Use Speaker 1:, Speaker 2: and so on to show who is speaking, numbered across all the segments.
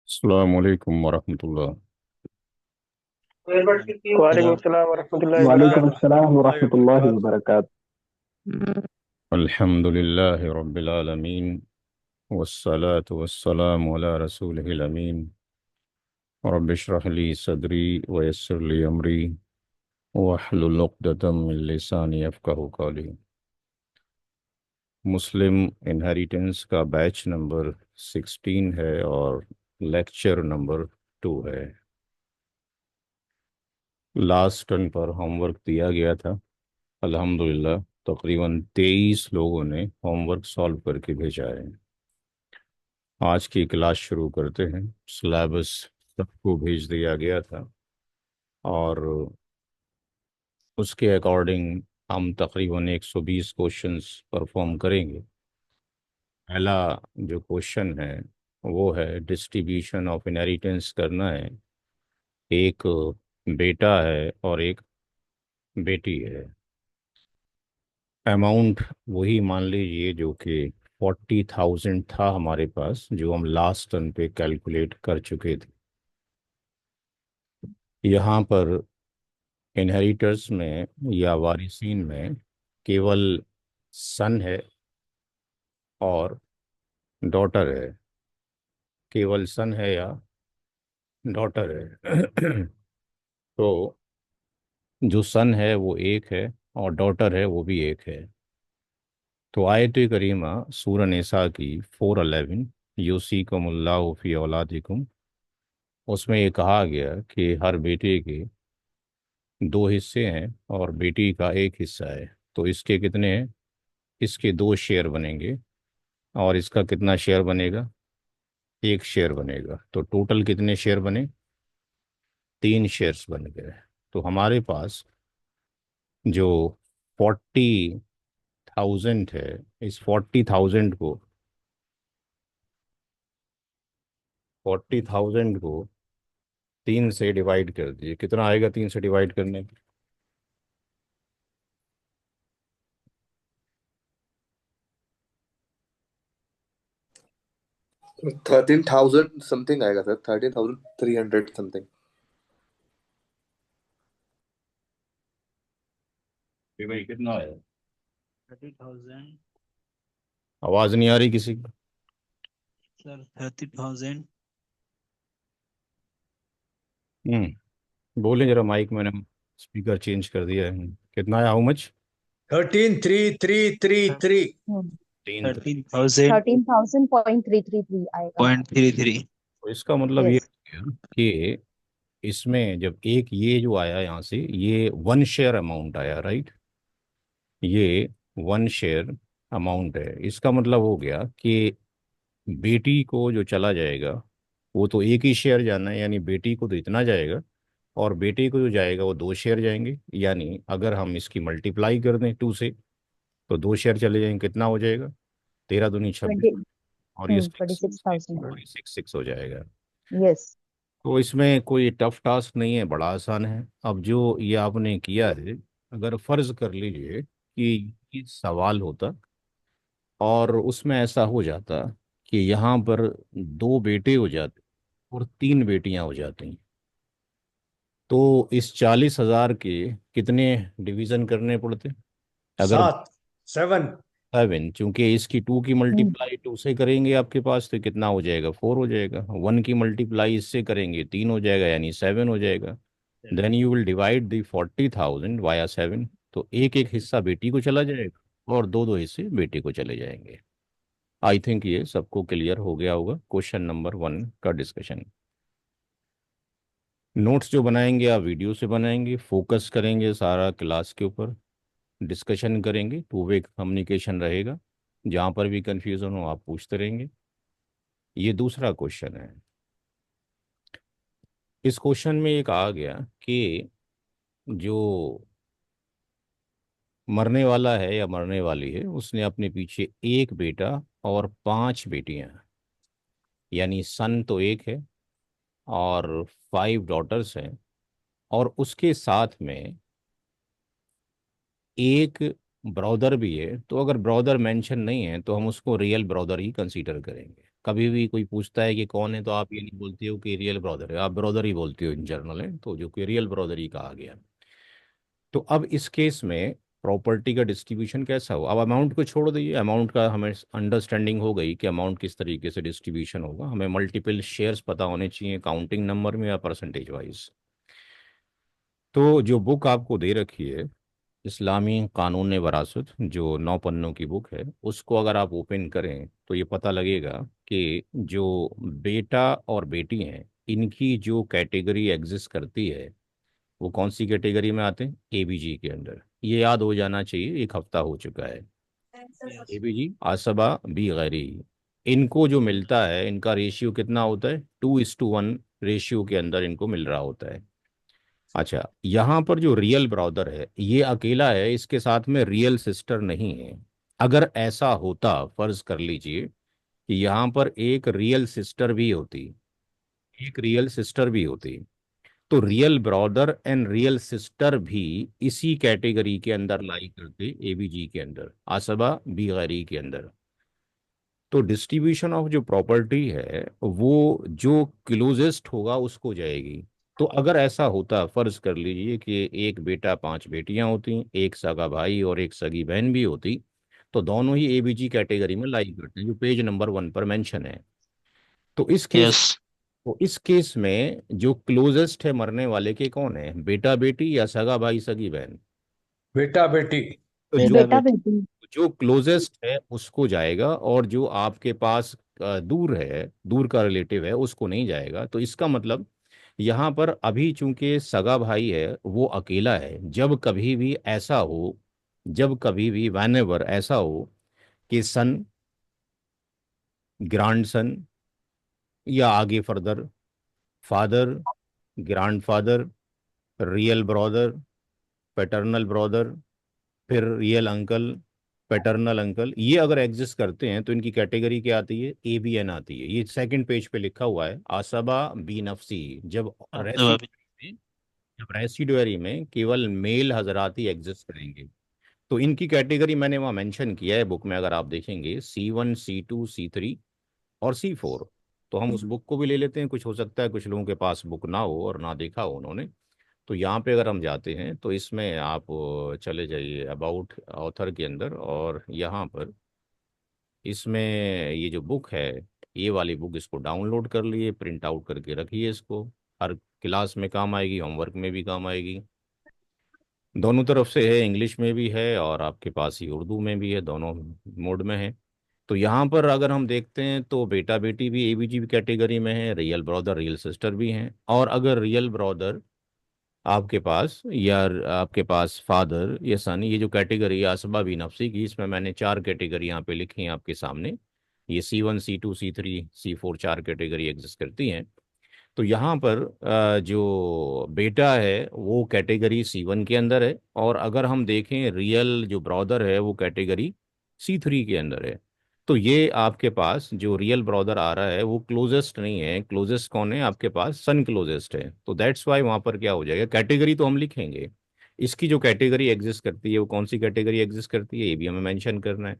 Speaker 1: अस्सलाम वालेकुम वरहमतुल्लाह।
Speaker 2: वालेकुम अस्सलाम वरहमतुल्लाहि
Speaker 3: वालेकुम
Speaker 2: वबरकातुहू।
Speaker 3: अस्सलाम वरहमतुल्लाहि वबरकात।
Speaker 1: अल्हम्दुलिल्लाहि रब्बिल आलमीन वस्सलातु वस्सलामु अला रसूलिहिल अमीन। रब्बि इश्रह ली सदरी व यस्सिर ली अमरी वहलुल उक़दतम मिन लिसानी यफ़क़हू क़ौली। मुस्लिम इनहेरिटेंस का बैच नंबर 16 है और लेक्चर नंबर 2 है। लास्ट टर्न पर होमवर्क दिया गया था। अल्हम्दुलिल्लाह तकरीबन 23 लोगों ने होमवर्क सॉल्व करके भेजा है। आज की क्लास शुरू करते हैं। सिलेबस सबको भेज दिया गया था और उसके अकॉर्डिंग हम तकरीबन 120 क्वेश्चंस परफॉर्म करेंगे। पहला जो क्वेश्चन है वो है डिस्ट्रीब्यूशन ऑफ इनहेरिटेंस करना है। एक बेटा है और एक बेटी है। अमाउंट वही मान लीजिए जो कि 40,000 था हमारे पास, जो हम लास्ट टर्न पे कैलकुलेट कर चुके थे। यहाँ पर इनहेरिटर्स में या वारिसीन में केवल सन है और डॉटर है। केवल सन है या डॉटर है। तो जो सन है वो एक है और डॉटर है वो भी एक है। तो आयत करीमा सूरह निसा की 4:11 यूसीकुमुल्लाहु फी औलादिकुम, उसमें ये कहा गया कि हर बेटे के दो हिस्से हैं और बेटी का एक हिस्सा है। तो इसके कितने हैं? इसके दो शेयर बनेंगे और इसका कितना शेयर बनेगा? एक शेयर बनेगा। तो टोटल कितने शेयर बने? तीन शेयर्स बन गए। तो हमारे पास जो 40,000 है, इस 40,000 को तीन से डिवाइड कर दिए। कितना आएगा तीन से डिवाइड करने पे?
Speaker 4: 13,000 समथिंग आएगा सर, 13,300 समथिंग।
Speaker 1: भाई कितना आया?
Speaker 5: 30,000।
Speaker 1: आवाज नहीं आ रही किसी की?
Speaker 5: सर 30,000।
Speaker 1: बोले जरा माइक, मैंने स्पीकर चेंज कर दिया है। कितना है? How much?
Speaker 2: 13,333।
Speaker 1: तीन।
Speaker 5: 13,000
Speaker 6: 13,000.333 आएगा।
Speaker 5: पॉइंट 33।
Speaker 1: तो इसका मतलब ये
Speaker 6: यस।
Speaker 1: हो गया कि इसमें जब एक ये जो आया यहाँ से, ये वन शेयर अमाउंट आया, राइट? ये वन शेयर अमाउंट है। इसका मतलब हो गया कि बेटी को जो चला जाएगा वो तो एक ही शेयर जाना है, यानी बेटी को तो इतना जाएगा और बेटे को जो जाएगा वो दो शेयर जाएंगे। यानी अगर हम इसकी मल्टीप्लाई कर दें टू से तो दो शेयर चले जाएंगे। कितना हो जाएगा? 13 दूनी 26
Speaker 6: 20।
Speaker 1: और ये
Speaker 6: ट्वेंटी
Speaker 1: सिक्स,
Speaker 6: सिक्स थाउजेंड
Speaker 1: और ये सिक्स सिक्स हो जाएगा।
Speaker 6: यस।
Speaker 1: तो इसमें कोई टफ टास्क नहीं है, बड़ा आसान है। अब जो ये आपने किया है, अगर फर्ज कर लीजिए कि ये सवाल होता और उसमें ऐसा हो जाता कि यहाँ पर दो बेटे हो जाते और तीन बेटियां हो जाती, तो इस 40,000 के कितने डिवीजन करने पड़ते? अगर
Speaker 2: सात, 7।
Speaker 1: 7, चूंकि इसकी टू की मल्टीप्लाई टू से करेंगे आपके पास तो कितना हो जाएगा? 4 हो जाएगा। वन की मल्टीप्लाई इससे करेंगे 3 हो जाएगा, यानी 7 हो जाएगा। Then you will divide the 40,000 via 7। तो एक एक हिस्सा बेटी को चला जाएगा और दो दो हिस्से बेटे को चले जाएंगे। आई थिंक ये सबको क्लियर हो गया होगा क्वेश्चन नंबर 1 का डिस्कशन। नोट्स जो बनाएंगे आप वीडियो से बनाएंगे, फोकस करेंगे सारा क्लास के ऊपर, डिस्कशन करेंगे, टू वे कम्युनिकेशन रहेगा। जहाँ पर भी कंफ्यूजन हो आप पूछते रहेंगे। ये दूसरा क्वेश्चन है। इस क्वेश्चन में एक आ गया कि जो मरने वाला है या मरने वाली है उसने अपने पीछे एक बेटा और पांच बेटियां, यानी सन तो एक है और 5 डॉटर्स हैं, और उसके साथ में एक ब्रदर भी है, तो अगर ब्रदर मेंशन नहीं है तो हम उसको रियल ब्रदर ही कंसीडर करेंगे। कभी भी कोई पूछता है कि कौन है, तो आप ये नहीं बोलते हो कि रियल ब्रदर है, आप ब्रदर ही बोलते हो इन जनरल है, तो जो कि रियल ब्रदर ही कहा गया। तो अब इस केस में प्रॉपर्टी का डिस्ट्रीब्यूशन कैसा हो, अब अमाउंट को छोड़ दीजिए, अमाउंट का हमें अंडरस्टैंडिंग हो गई कि अमाउंट किस तरीके से डिस्ट्रीब्यूशन होगा, हमें मल्टीपल शेयर्स पता होने चाहिए काउंटिंग नंबर में या परसेंटेज वाइज। तो जो बुक आपको दे रखी है, इस्लामी कानून वरासत, जो 9 पन्नों की बुक है, उसको अगर आप ओपन करें तो ये पता लगेगा कि जो बेटा और बेटी हैं, इनकी जो कैटेगरी एग्जिस्ट करती है, वो कौन सी कैटेगरी में आते हैं, एबीजी के अंदर। ये याद हो जाना चाहिए, 1 हफ्ता हो चुका है।
Speaker 5: Yes.
Speaker 1: एबीजी, आसबा, बी गैरी, इनको जो मिलता है, इनका रेशियो कितना होता है, 2:1 रेशियो के अंदर इनको मिल रहा होता है। अच्छा, यहाँ पर जो रियल ब्रदर है ये अकेला है, इसके साथ में रियल सिस्टर नहीं है। अगर ऐसा होता, फर्ज कर लीजिए कि यहाँ पर एक रियल सिस्टर भी होती, एक रियल सिस्टर भी होती, तो real brother and real sister भी इसी कैटेगरी के अंदर लाई करते, एबीजी के अंदर, आसबा बी गैरी के अंदर। तो डिस्ट्रीब्यूशन ऑफ जो प्रॉपर्टी है वो जो क्लोजेस्ट होगा उसको जाएगी। तो अगर ऐसा होता, फर्ज कर लीजिए कि एक बेटा 5 बेटियां होती, एक सगा भाई और एक सगी बहन भी होती, तो दोनों ही एबीजी कैटेगरी में लाई करते हैं, जो पेज नंबर 1 पर मेंशन है। तो इस केस
Speaker 5: Yes.
Speaker 1: तो इस केस में जो क्लोजेस्ट है मरने वाले के, कौन है, बेटा बेटी या सगा भाई सगी बहन।
Speaker 2: बेटा बेटी।
Speaker 1: तो
Speaker 3: बेटा
Speaker 6: बेटा
Speaker 3: बेटी।
Speaker 6: बेटी।
Speaker 1: जो क्लोजेस्ट है उसको जाएगा, और जो आपके पास दूर है, दूर का रिलेटिव है, उसको नहीं जाएगा। तो इसका मतलब यहाँ पर अभी चूंकि सगा भाई है वो अकेला है, जब कभी भी ऐसा हो, जब कभी भी वैनेवर ऐसा हो कि सन, ग्रांडसन, या आगे further father, grandfather, real brother, paternal brother, फिर रियल अंकल, पैटर्नल अंकल, ये अगर एग्जिस्ट करते हैं तो इनकी कैटेगरी क्या आती है, एबीएन आती है। ये सेकंड पेज पे लिखा हुआ है, आसबा बी नफसी। जब
Speaker 5: Asaba
Speaker 1: रेसिडुअरी में जब रेसिडुअरी में केवल मेल हजरात ही एग्जिस्ट करेंगे, तो इनकी कैटेगरी मैंने वहाँ मेंशन किया है बुक में, अगर आप देखेंगे C1, C2, C3 और C4। तो हम उस बुक को भी ले लेते हैं, कुछ हो सकता है कुछ लोगों के पास बुक ना हो और ना देखा हो उन्होंने। तो यहाँ पे अगर हम जाते हैं तो इसमें आप चले जाइए अबाउट ऑथर के अंदर, और यहाँ पर इसमें ये जो बुक है, ये वाली बुक, इसको डाउनलोड कर लिए, प्रिंट आउट करके रखिए, इसको हर क्लास में काम आएगी, होमवर्क में भी काम आएगी। दोनों तरफ से है, इंग्लिश में भी है और आपके पास ही उर्दू में भी है, दोनों मोड में है। तो यहाँ पर अगर हम देखते हैं तो बेटा बेटी भी एबीजी कैटेगरी में है, रियल ब्रदर रियल सिस्टर भी हैं। और अगर रियल ब्रदर आपके पास, या आपके पास फादर या सन, ये जो कैटेगरी है असबा भी नफसी की, इसमें मैंने 4 कैटेगरी यहाँ पे लिखी हैं आपके सामने। ये C1, C2, C3, C4 4 category exist करती हैं। तो यहाँ पर जो बेटा है वो कैटेगरी C1 के अंदर है, और अगर हम देखें रियल जो ब्रदर है वो कैटेगरी C3 के अंदर है। तो ये आपके पास जो रियल ब्रदर आ रहा है वो क्लोजेस्ट नहीं है, क्लोजेस्ट कौन है आपके पास, सन क्लोजेस्ट है। तो दैट्स वाई वहाँ पर क्या हो जाएगा, कैटेगरी तो हम लिखेंगे, इसकी जो कैटेगरी एग्जिस्ट करती है वो कौन सी कैटेगरी एग्जिस्ट करती है, ये भी हमें मेंशन करना है।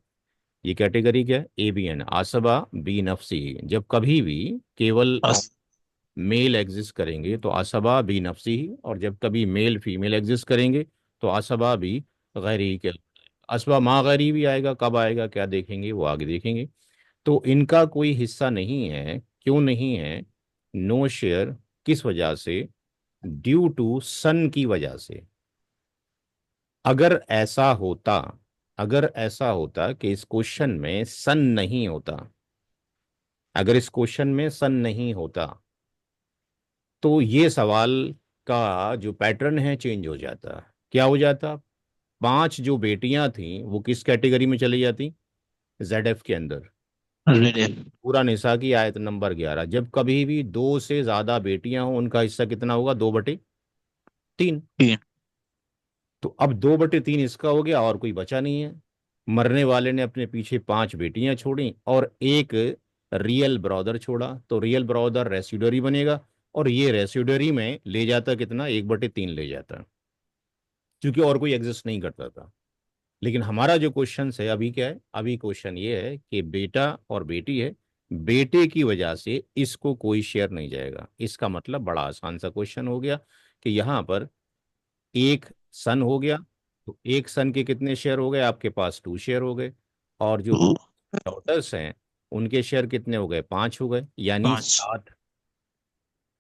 Speaker 1: ये कैटेगरी क्या है, एबीएन, आसबा बी नफसी। जब कभी भी केवल
Speaker 5: As
Speaker 1: मेल एग्जिस्ट करेंगे तो आसबा भी नफसी ही, और जब कभी मेल फीमेल एग्जिस्ट करेंगे तो आसबा भी गैरी के। असबा माँ गैरी भी आएगा, कब आएगा क्या देखेंगे, वो आगे देखेंगे। तो इनका कोई हिस्सा नहीं है, क्यों नहीं है, नो शेयर, किस वजह से, ड्यू टू सन की वजह से। अगर ऐसा होता, अगर ऐसा होता कि इस क्वेश्चन में सन नहीं होता, अगर इस क्वेश्चन में सन नहीं होता, तो ये सवाल का जो पैटर्न है चेंज हो जाता। क्या हो जाता, 5 जो बेटियां थीं वो किस कैटेगरी में चली जाती, ZF के अंदर।
Speaker 5: Relative.
Speaker 1: पूरा निसा की आयत नंबर 11, जब कभी भी 2 से ज्यादा बेटियां हो उनका हिस्सा कितना होगा, 2/3।
Speaker 5: Teen.
Speaker 1: तो अब 2/3 इसका हो गया और कोई बचा नहीं है। मरने वाले ने अपने पीछे 5 बेटियां छोड़ी और एक रियल ब्रदर छोड़ा, तो रियल ब्रदर रेसिडुअरी बनेगा, और ये रेसिडुअरी में ले जाता कितना, 1/3 ले जाता, क्योंकि और कोई एग्जिस्ट नहीं करता था। लेकिन हमारा जो क्वेश्चन है अभी क्या है, अभी क्वेश्चन ये है कि बेटा और बेटी है, बेटे की वजह से इसको कोई शेयर नहीं जाएगा। इसका मतलब बड़ा आसान सा क्वेश्चन हो गया कि यहाँ पर एक सन हो गया, तो एक सन के कितने शेयर हो गए, आपके पास 2 शेयर हो गए, और जो
Speaker 5: टू
Speaker 1: डॉटर्स हैं उनके शेयर कितने हो गए, 5 हो गए, यानी
Speaker 5: 5
Speaker 1: 7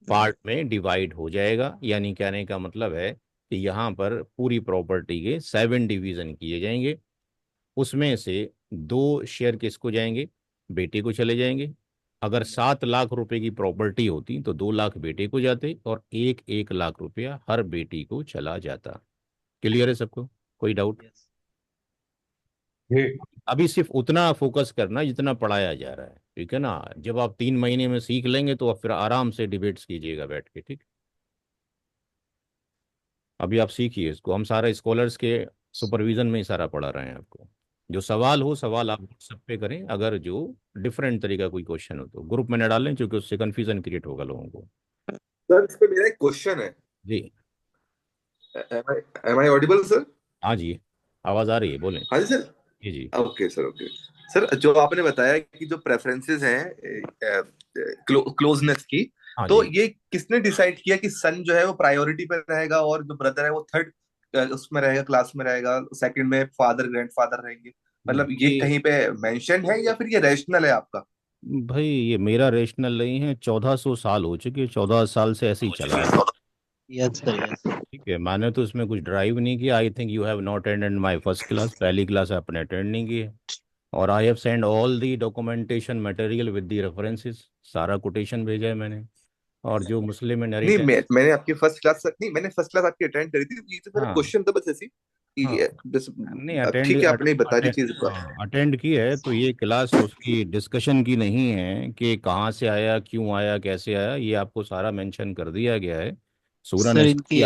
Speaker 1: पार्ट में डिवाइड हो जाएगा। यानी कहने का मतलब है कि यहाँ पर पूरी प्रॉपर्टी के 7 डिवीजन किए जाएंगे। उसमें से 2 शेयर किसको जाएंगे, बेटे को चले जाएंगे। अगर 7 लाख रुपए की प्रॉपर्टी होती तो 2 लाख बेटे को जाते और 1-1 लाख रुपया हर बेटी को चला जाता। क्लियर है सबको, कोई डाउट?
Speaker 2: जी।
Speaker 1: अभी सिर्फ उतना फोकस करना जितना पढ़ाया जा रहा है, ठीक है ना। जब आप 3 महीने में सीख लेंगे तो आप फिर आराम से डिबेट्स कीजिएगा बैठ के, ठीक। अभी आप सीखिए इसको, हम सारा स्कॉलर्स के सुपरविजन में ही सारा पढ़ा रहे हैं आपको। जो सवाल हो, सवाल आप सब पे करें, अगर जो डिफरेंट तरीका कोई क्वेश्चन हो तो ग्रुप में न डालें, क्योंकि उससे कन्फ्यूजन क्रिएट होगा लोगों को।
Speaker 4: सर इस पे मेरा एक क्वेश्चन है।
Speaker 1: जी।
Speaker 4: Am I audible sir?
Speaker 1: हाँ जी, आवाज़ आ रही है, बोलें।
Speaker 4: हाँ जी सर।
Speaker 1: जी जी।
Speaker 4: Okay sir, okay. सर जो आपने बताया कि जो प्रेफरेंसेस हैं क्लोजनेस की,
Speaker 1: हाँ
Speaker 4: तो
Speaker 1: जी।
Speaker 4: ये किसने डिसाइड किया कि सन जो है वो प्रायोरिटी पर रहेगा और जो ब्रदर है वो थर्ड उसमें रहेगा, क्लास में रहेगा, सेकंड में फादर ग्रैंडफादर रहेंगे? मतलब ये
Speaker 1: ये
Speaker 4: कहीं पे मेंशन है या फिर ये रैशनल है आपका?
Speaker 1: भाई ये मेरा रेशनल नहीं है, 1400 साल हो चुके, 14 साल से ऐसे ही चला है।
Speaker 5: Yes sir, yes.
Speaker 1: ठीक है, मैंने तो इसमें कुछ ड्राइव नहीं किया। I think you have not attended my first class, पहली क्लास आपने अटेंड नहीं की है। और I have send all the documentation material with the references, सारा कोटेशन भेजा है मैंने। और जो मुस्लिम
Speaker 4: नहीं,
Speaker 1: इनहेरिटेंस।
Speaker 4: मैंने आपकी फर्स्ट क्लास नहीं, मैंने फर्स्ट क्लास आपकी अटेंड करी थी। ये तो मेरा
Speaker 1: हाँ
Speaker 4: क्वेश्चन था बस ऐसी
Speaker 1: हाँ।
Speaker 4: कि बस।
Speaker 1: नहीं
Speaker 4: अब
Speaker 1: अटेंड
Speaker 4: ठीक है, आपने बता दी
Speaker 1: अटेंड
Speaker 4: चीज।
Speaker 1: हाँ अटेंड की है, तो ये क्लास उसकी डिस्कशन की नहीं है कि कहाँ से आया, क्यों आया, कैसे आया, ये आपको सारा मेंशन कर दिया गया है। सूरह
Speaker 5: सर
Speaker 1: नसर की
Speaker 5: इनकी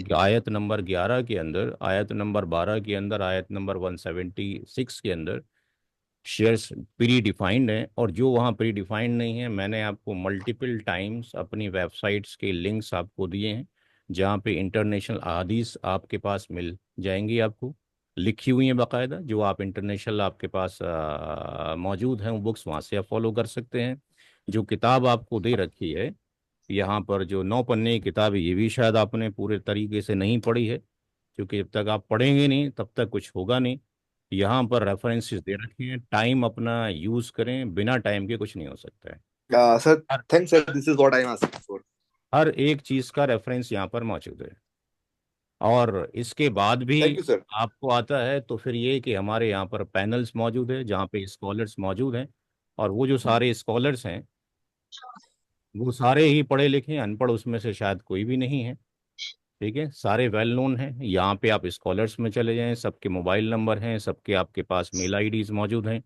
Speaker 1: आयत नंबर 11 के अंदर, आयत नंबर 12 के अंदर, आयत नंबर 176 के अंदर शेयर्स प्री डिफाइंड हैं। और जो वहाँ प्री डिफाइंड नहीं है, मैंने आपको मल्टीपल टाइम्स अपनी वेबसाइट्स के लिंक्स आपको दिए हैं, जहाँ पे इंटरनेशनल अहादीस आपके पास मिल जाएंगी, आपको लिखी हुई हैं बाकायदा। जो आप इंटरनेशनल आपके पास मौजूद हैं वो बुक्स वहाँ से आप फॉलो कर सकते हैं। जो किताब आपको दे रखी है यहाँ पर, जो 9 पन्ने की किताब है, ये भी शायद आपने पूरे तरीके से नहीं पढ़ी है, क्योंकि जब तक आप पढ़ेंगे नहीं तब तक कुछ होगा नहीं। यहाँ पर रेफरेंसेस दे रखे हैं, टाइम अपना यूज करें, बिना टाइम के कुछ नहीं हो सकता है।
Speaker 4: सर
Speaker 1: हर
Speaker 4: thanks sir, this is what I am asking for.
Speaker 1: हर एक चीज का रेफरेंस यहाँ पर मौजूद है। और इसके बाद भी
Speaker 4: थैंक यू सर।
Speaker 1: आपको आता है तो फिर ये कि हमारे यहाँ पर पैनल्स मौजूद है, जहाँ पे स्कॉलर्स मौजूद हैं। और वो जो सारे स्कॉलर्स हैं वो सारे ही पढ़े लिखे हैं, अनपढ़ उसमें से शायद कोई भी नहीं है। ठीक है, सारे वेल नोन हैं। यहाँ पे आप स्कॉलर्स में चले जाएं, सबके मोबाइल नंबर हैं, सबके आपके पास मेल आईडीज मौजूद हैं।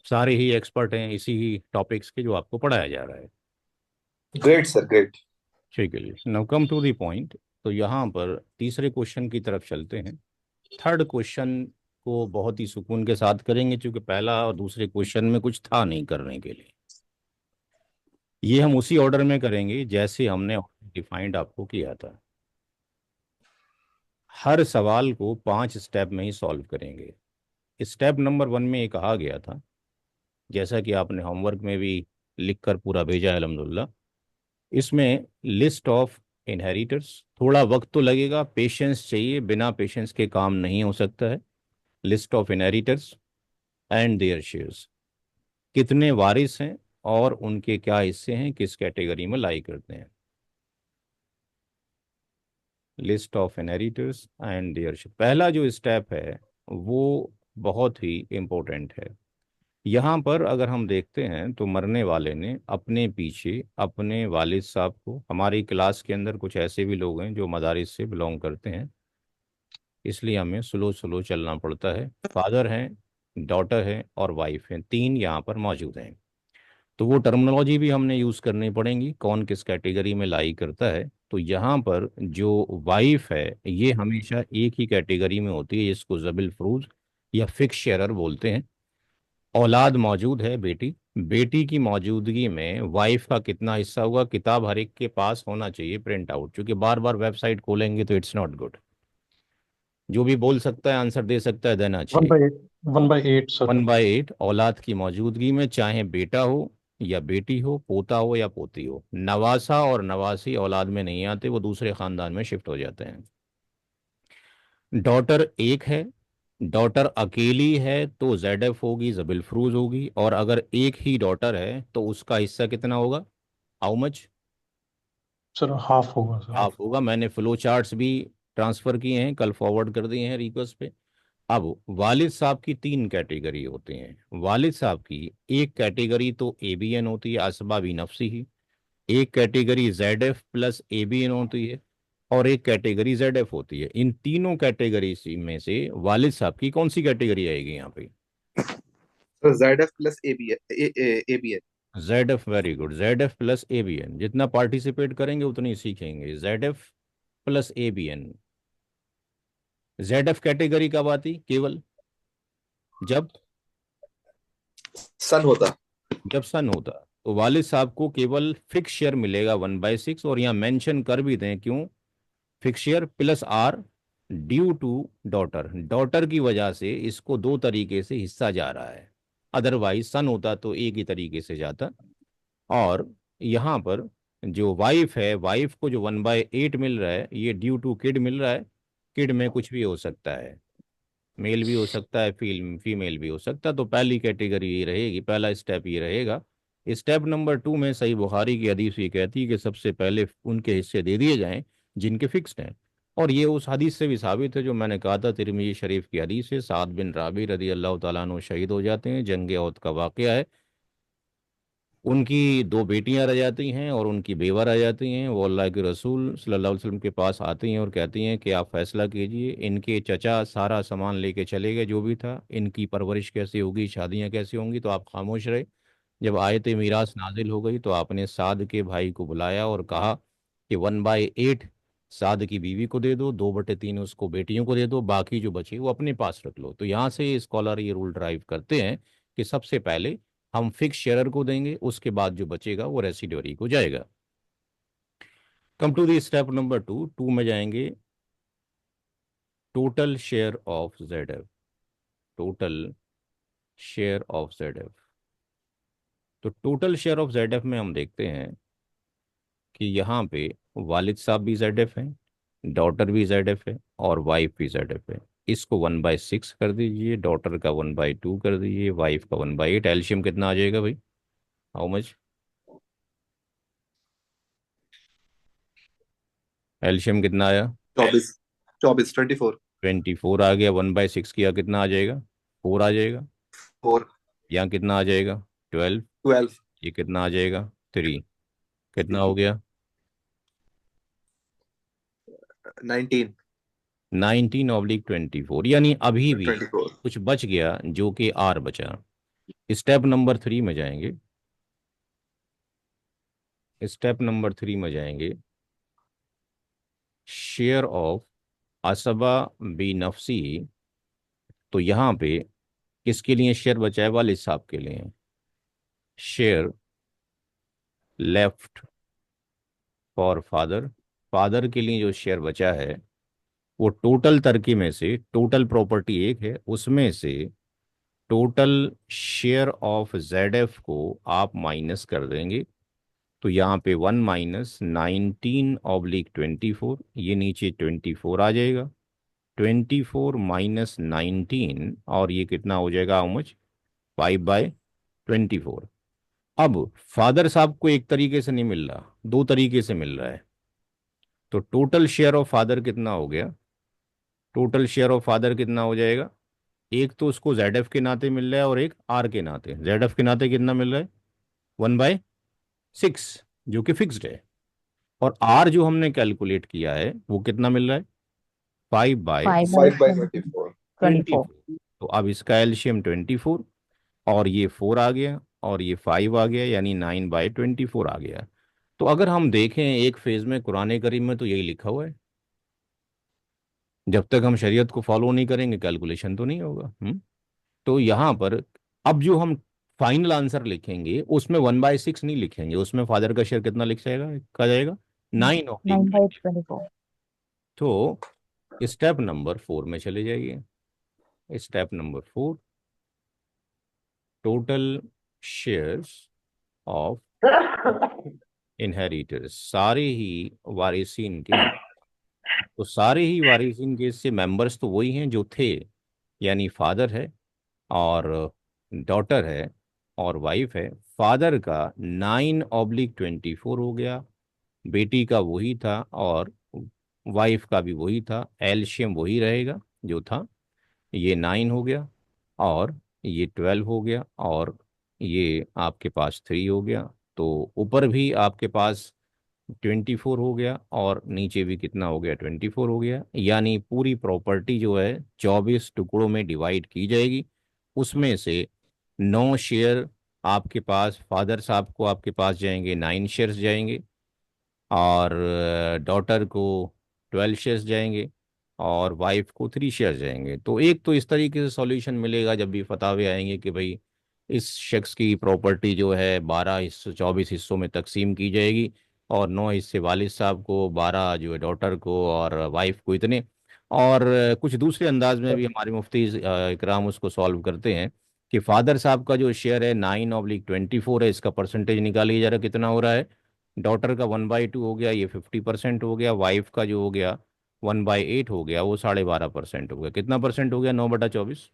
Speaker 1: सारे ही एक्सपर्ट हैं इसी ही टॉपिक्स के जो आपको पढ़ाया जा रहा है।
Speaker 4: Great sir, great.
Speaker 1: ठीक है जी, now come to the point. तो यहाँ पर तीसरे क्वेश्चन की तरफ चलते हैं। थर्ड क्वेश्चन को बहुत ही सुकून के साथ करेंगे, क्योंकि पहला और दूसरे क्वेश्चन में कुछ था नहीं करने के लिए। ये हम उसी ऑर्डर में करेंगे जैसे हमने डिफाइंड आपको किया था। हर सवाल को 5 स्टेप में ही सॉल्व करेंगे। स्टेप नंबर 1 में ये कहा गया था, जैसा कि आपने होमवर्क में भी लिख कर पूरा भेजा है अल्हम्दुलिल्लाह। इसमें लिस्ट ऑफ इनहेरिटर्स, थोड़ा वक्त तो लगेगा, पेशेंस चाहिए, बिना पेशेंस के काम नहीं हो सकता है। List of inheritors and there shares, कितने वारिस हैं और उनके क्या हिस्से हैं, किस कैटेगरी में लाई करते हैं। List of inheritors and their share, पहला जो स्टेप है वो बहुत ही इम्पोर्टेंट है। यहाँ पर अगर हम देखते हैं तो मरने वाले ने अपने पीछे अपने वालिद साहब को, हमारी क्लास के अंदर कुछ ऐसे भी लोग हैं जो मदारिस से बिलोंग करते हैं, इसलिए हमें स्लो स्लो चलना पड़ता है। फादर हैं, डॉटर है और वाइफ हैं, 3 यहाँ पर मौजूद हैं। तो वो टर्मिनोलॉजी भी हमने यूज़ करनी पड़ेंगी, कौन किस कैटेगरी में लाई करता है। तो यहाँ पर जो वाइफ है ये हमेशा एक ही कैटेगरी में होती है, जिसको जबिल फ्रूज या फिक्स शेयरर बोलते हैं। औलाद मौजूद है बेटी, बेटी की मौजूदगी में वाइफ का कितना हिस्सा होगा, किताब हर एक के पास होना चाहिए प्रिंट आउट, क्योंकि बार बार वेबसाइट खोलेंगे तो इट्स नॉट गुड। जो भी बोल सकता है आंसर दे सकता है देना
Speaker 2: 1/8, 1/8 सर।
Speaker 1: 1/8 औलाद की मौजूदगी में, चाहे बेटा हो या बेटी हो, पोता हो या पोती हो। नवासा और नवासी औलाद में नहीं आते, वो दूसरे खानदान में शिफ्ट हो जाते हैं। डॉटर एक है, डॉटर अकेली है तो जेडएफ होगी, जबिलफ्रूज होगी। और अगर एक ही डॉटर है तो उसका हिस्सा कितना होगा? How much?
Speaker 2: सर हाफ होगा सर।
Speaker 1: हाफ होगा। मैंने फ्लो चार्ट्स भी ट्रांसफर किए हैं, कल फॉरवर्ड कर दिए हैं रिक्वेस्ट पे। अब वालिद साहब की तीन कैटेगरी होती हैं। वालिद साहब की एक कैटेगरी तो एबीएन होती है, असबाबी नफसी ही। एक category Z F plus ABN होती है, और एक कैटेगरी जेड एफ होती है। इन तीनों कैटेगरी में से वालिद साहब की कौन सी कैटेगरी आएगी यहाँ पे?
Speaker 4: तो ZF plus ABN।
Speaker 1: Z F, very good. Z F plus ABN, जितना पार्टिसिपेट करेंगे उतनी सीखेंगे। Z F plus ABN. Z F category कब आती? केवल जब
Speaker 4: सन होता।
Speaker 1: जब सन होता। तो वालिद साहब को केवल फिक्स शेयर मिलेगा 1/6। और यहाँ मेंशन कर भी दें क्यों? Fix share plus R due to daughter. Daughter की वजह से इसको दो तरीके से हिस्सा जा रहा है, अदरवाइज सन होता तो एक ही तरीके से जाता। और यहाँ पर जो वाइफ है, वाइफ को जो 1/8 मिल रहा है, ये ड्यू टू किड मिल रहा है। किड में कुछ भी हो सकता है, मेल भी हो सकता है, फीमेल भी हो सकता है। तो पहली कैटेगरी ये रहेगी, पहला स्टेप ये रहेगा। स्टेप नंबर 2 में सही बुखारी की हदीस ये कहती है कि सबसे पहले उनके हिस्से दे दिए जाएं जिनके फिक्स्ड हैं। और ये उस हदीस से भी साबित है जो मैंने कहा था, तिरमिज़ी शरीफ की हदीस है। साद बिन राबी रदी अल्लाह तआला अन्हु शहीद हो जाते हैं, जंग ओहद का वाक़या है। उनकी दो बेटियां रह जाती हैं और उनकी बेवा रह जाती हैं। वो अल्लाह के रसूल सल्लल्लाहु अलैहि वसल्लम के पास आती हैं और कहती हैं कि आप फैसला कीजिए। इनके चचा सारा सामान लेके चले गए जो भी था, इनकी परवरिश कैसे होगी, शादियां कैसे होंगी, तो आप खामोश रहे। जब आयत मीरास नाजिल हो गई तो आपने साद के भाई को बुलाया और कहा कि 1/8 साद की बीवी को दे दो, 2/3 उसको बेटियों को दे दो, बाकी जो बचे वो अपने पास रख लो। तो यहाँ से स्कॉलर ये रूल ड्राइव करते हैं कि सबसे पहले हम फिक्स शेयर को देंगे, उसके बाद जो बचेगा वो रेसिडोरी को जाएगा। Come to the step number 2। Two में जाएंगे total share of Z F. Total share of Z F. तो total share of Z F में हम देखते हैं कि यहाँ पे वालिद साहब भी जेड एफ हैं, डॉटर भी जेड एफ है, और वाइफ भी जेड एफ है। इसको 1/6 कर दीजिए, डॉटर का 1/2 कर दीजिए, वाइफ का 1/8। एल्शियम कितना आ जाएगा भाई? How much? एल्शियम कितना आया?
Speaker 4: 24। 24, 24।
Speaker 1: 24 आ गया। 1/6 किया कितना आ जाएगा? 4 आ जाएगा।
Speaker 4: 4।
Speaker 1: यहाँ कितना आ जाएगा? 12।
Speaker 4: 12।
Speaker 1: ये कितना आ जाएगा? 3। कितना हो गया?
Speaker 4: 19।
Speaker 1: 19/24। यानी अभी भी
Speaker 4: 24।
Speaker 1: कुछ बच गया जो कि आर बचा। स्टेप नंबर 3 में जाएंगे। स्टेप नंबर 3 में जाएंगे शेयर ऑफ असबा बी नफसी। तो यहाँ पे किसके लिए शेयर बचा है? वालिद साहब के लिए। Share left for father. Father के लिए जो शेयर बचा है वो टोटल तरके में से, टोटल प्रॉपर्टी एक है उसमें से total share of Z F को आप माइनस कर देंगे। तो यहाँ पे 1 - 19/24, ये नीचे 24 आ जाएगा। 24 - 19, और ये कितना हो जाएगा? How much? 5/24। अब फादर साहब को एक तरीके से नहीं मिल रहा, दो तरीके से मिल रहा है। तो टोटल शेयर ऑफ फादर कितना हो गया? टोटल शेयर ऑफ फादर कितना हो जाएगा? एक तो उसको जेड एफ के नाते मिल रहा है और एक आर के नाते। जेड एफ के नाते कितना मिल रहा है? 1/6, जो कि फिक्स्ड है। और आर जो हमने कैलकुलेट किया है वो कितना मिल रहा है? 5 बाई
Speaker 4: 5/24।
Speaker 6: 24.
Speaker 1: 24। तो अब इसका एल्शियम 24, और ये 4 आ गया, और ये 5 आ गया, यानी 9/24 आ गया। तो अगर हम देखें एक फेज में कुरान करीम में तो यही लिखा हुआ है। जब तक हम शरीयत को फॉलो नहीं करेंगे कैलकुलेशन तो नहीं होगा। तो यहाँ पर अब जो हम फाइनल आंसर लिखेंगे उसमें 1/6 नहीं लिखेंगे, उसमें फादर का शेयर कितना लिख जाएगा? कहा जाएगा 9 ऑफ
Speaker 6: 9/24.
Speaker 1: तो स्टेप नंबर 4 में चले जाइए। Step number 4, total shares of inheritors, सारे ही वारिसीन के। तो सारे ही वारिसीन के से मेंबर्स तो वही हैं जो थे, यानी फादर है और डॉटर है और वाइफ है। फादर का 9/24 हो गया, बेटी का वही था और वाइफ का भी वही था, एलशियम वही रहेगा जो था। ये 9 हो गया और ये 12 हो गया और ये आपके पास 3 हो गया। तो ऊपर भी आपके पास 24 हो गया और नीचे भी कितना हो गया, 24 हो गया। यानी पूरी प्रॉपर्टी जो है 24 टुकड़ों में डिवाइड की जाएगी। उसमें से 9 शेयर आपके पास, फादर साहब को आपके पास जाएंगे 9 शेयर्स जाएंगे, और डॉटर को 12 शेयर्स जाएंगे और वाइफ को 3 शेयर्स जाएंगे। तो एक तो इस तरीके से सॉल्यूशन मिलेगा जब भी फतावे आएंगे कि भाई इस शख्स की प्रॉपर्टी जो है 12 हिस्सों 24 हिस्सों में तकसीम की जाएगी और 9 हिस्से वालिद साहब को, 12 जो है डॉटर को और वाइफ को इतने। और कुछ दूसरे अंदाज में भी हमारे मुफ्ती इकराम उसको सॉल्व करते हैं कि फादर साहब का जो शेयर है 9/24 है, इसका परसेंटेज निकालिए जरा कितना हो रहा है। डॉटर का 1/2 हो गया, ये 50% हो गया। वाइफ का जो हो गया 1/8 हो गया, वो 12.5% हो गया। कितना परसेंट हो गया 9/24?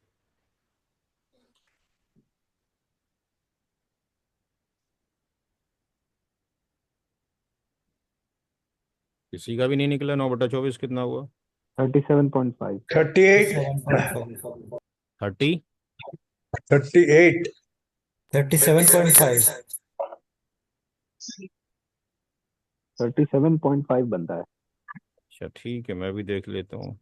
Speaker 1: किसी का भी नहीं निकला। 9/24 कितना हुआ?
Speaker 3: 37.5।
Speaker 7: 38,
Speaker 1: 30।
Speaker 7: 38,
Speaker 5: 37.5.
Speaker 3: 37.5 बनता है।
Speaker 1: अच्छा ठीक है, मैं भी देख लेता हूँ।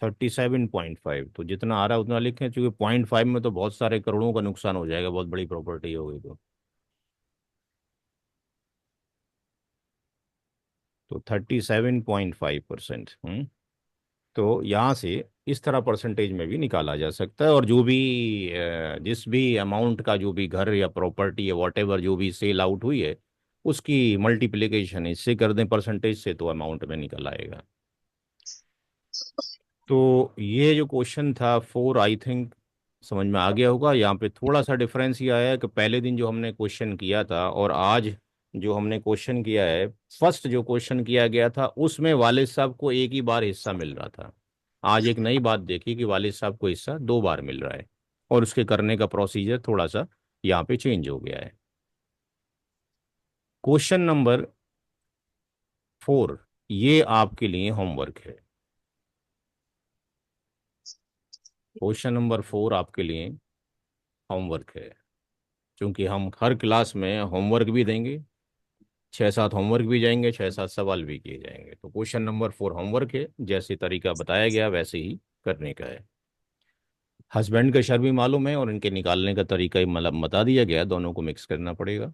Speaker 1: 37.5, तो जितना आ रहा है उतना लिखें, क्योंकि 0.5 में तो बहुत सारे करोड़ों का नुकसान हो जाएगा, बहुत बड़ी प्रॉपर्टी हो गई तो 37.5%। तो यहाँ से इस तरह परसेंटेज में भी निकाला जा सकता है। और जो भी जिस भी अमाउंट का जो भी घर या प्रॉपर्टी या वॉटेवर जो भी सेल आउट हुई है, उसकी मल्टीप्लिकेशन इससे कर दें परसेंटेज से, तो अमाउंट में निकल आएगा। तो ये जो क्वेश्चन था 4, आई थिंक समझ में आ गया होगा। यहाँ पे थोड़ा सा डिफरेंस ये आया है कि पहले दिन जो हमने क्वेश्चन किया था और आज जो हमने क्वेश्चन किया है, फर्स्ट जो क्वेश्चन किया गया था उसमें वालिद साहब को एक ही बार हिस्सा मिल रहा था। आज एक नई बात देखी कि वालिद साहब को हिस्सा 2 बार मिल रहा है और उसके करने का प्रोसीजर थोड़ा सा यहाँ पे चेंज हो गया है। क्वेश्चन नंबर 4 ये आपके लिए होमवर्क है। क्वेश्चन नंबर 4 आपके लिए होमवर्क है, क्योंकि हम हर क्लास में होमवर्क भी देंगे, 6-7 होमवर्क भी जाएंगे, 6-7 सवाल भी किए जाएंगे। तो क्वेश्चन नंबर 4 होमवर्क है, जैसे तरीका बताया गया वैसे ही करने का है। हस्बैंड का शर भी मालूम है और इनके निकालने का तरीका ही मतलब बता दिया गया, दोनों को मिक्स करना पड़ेगा।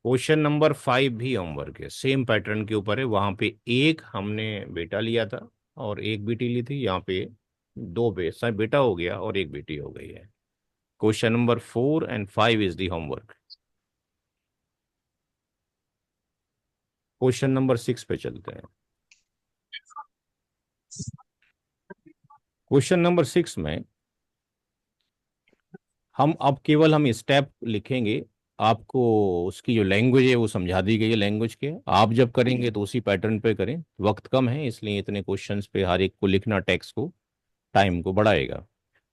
Speaker 1: क्वेश्चन नंबर 5 भी होमवर्क है, सेम पैटर्न के ऊपर है। वहां पे एक हमने बेटा लिया था और एक बेटी ली थी, यहाँ पे 2 बेटा हो गया और एक बेटी हो गई है। Question number 4 and 5 is the homework. Question number 6 पे चलते हैं। क्वेश्चन नंबर 6 में हम अब केवल हम स्टेप लिखेंगे। आपको उसकी जो लैंग्वेज है वो समझा दी गई है, लैंग्वेज के आप जब करेंगे तो उसी पैटर्न पे करें। वक्त कम है इसलिए इतने क्वेश्चंस पे हर एक को लिखना टेक्स्ट को टाइम को बढ़ाएगा।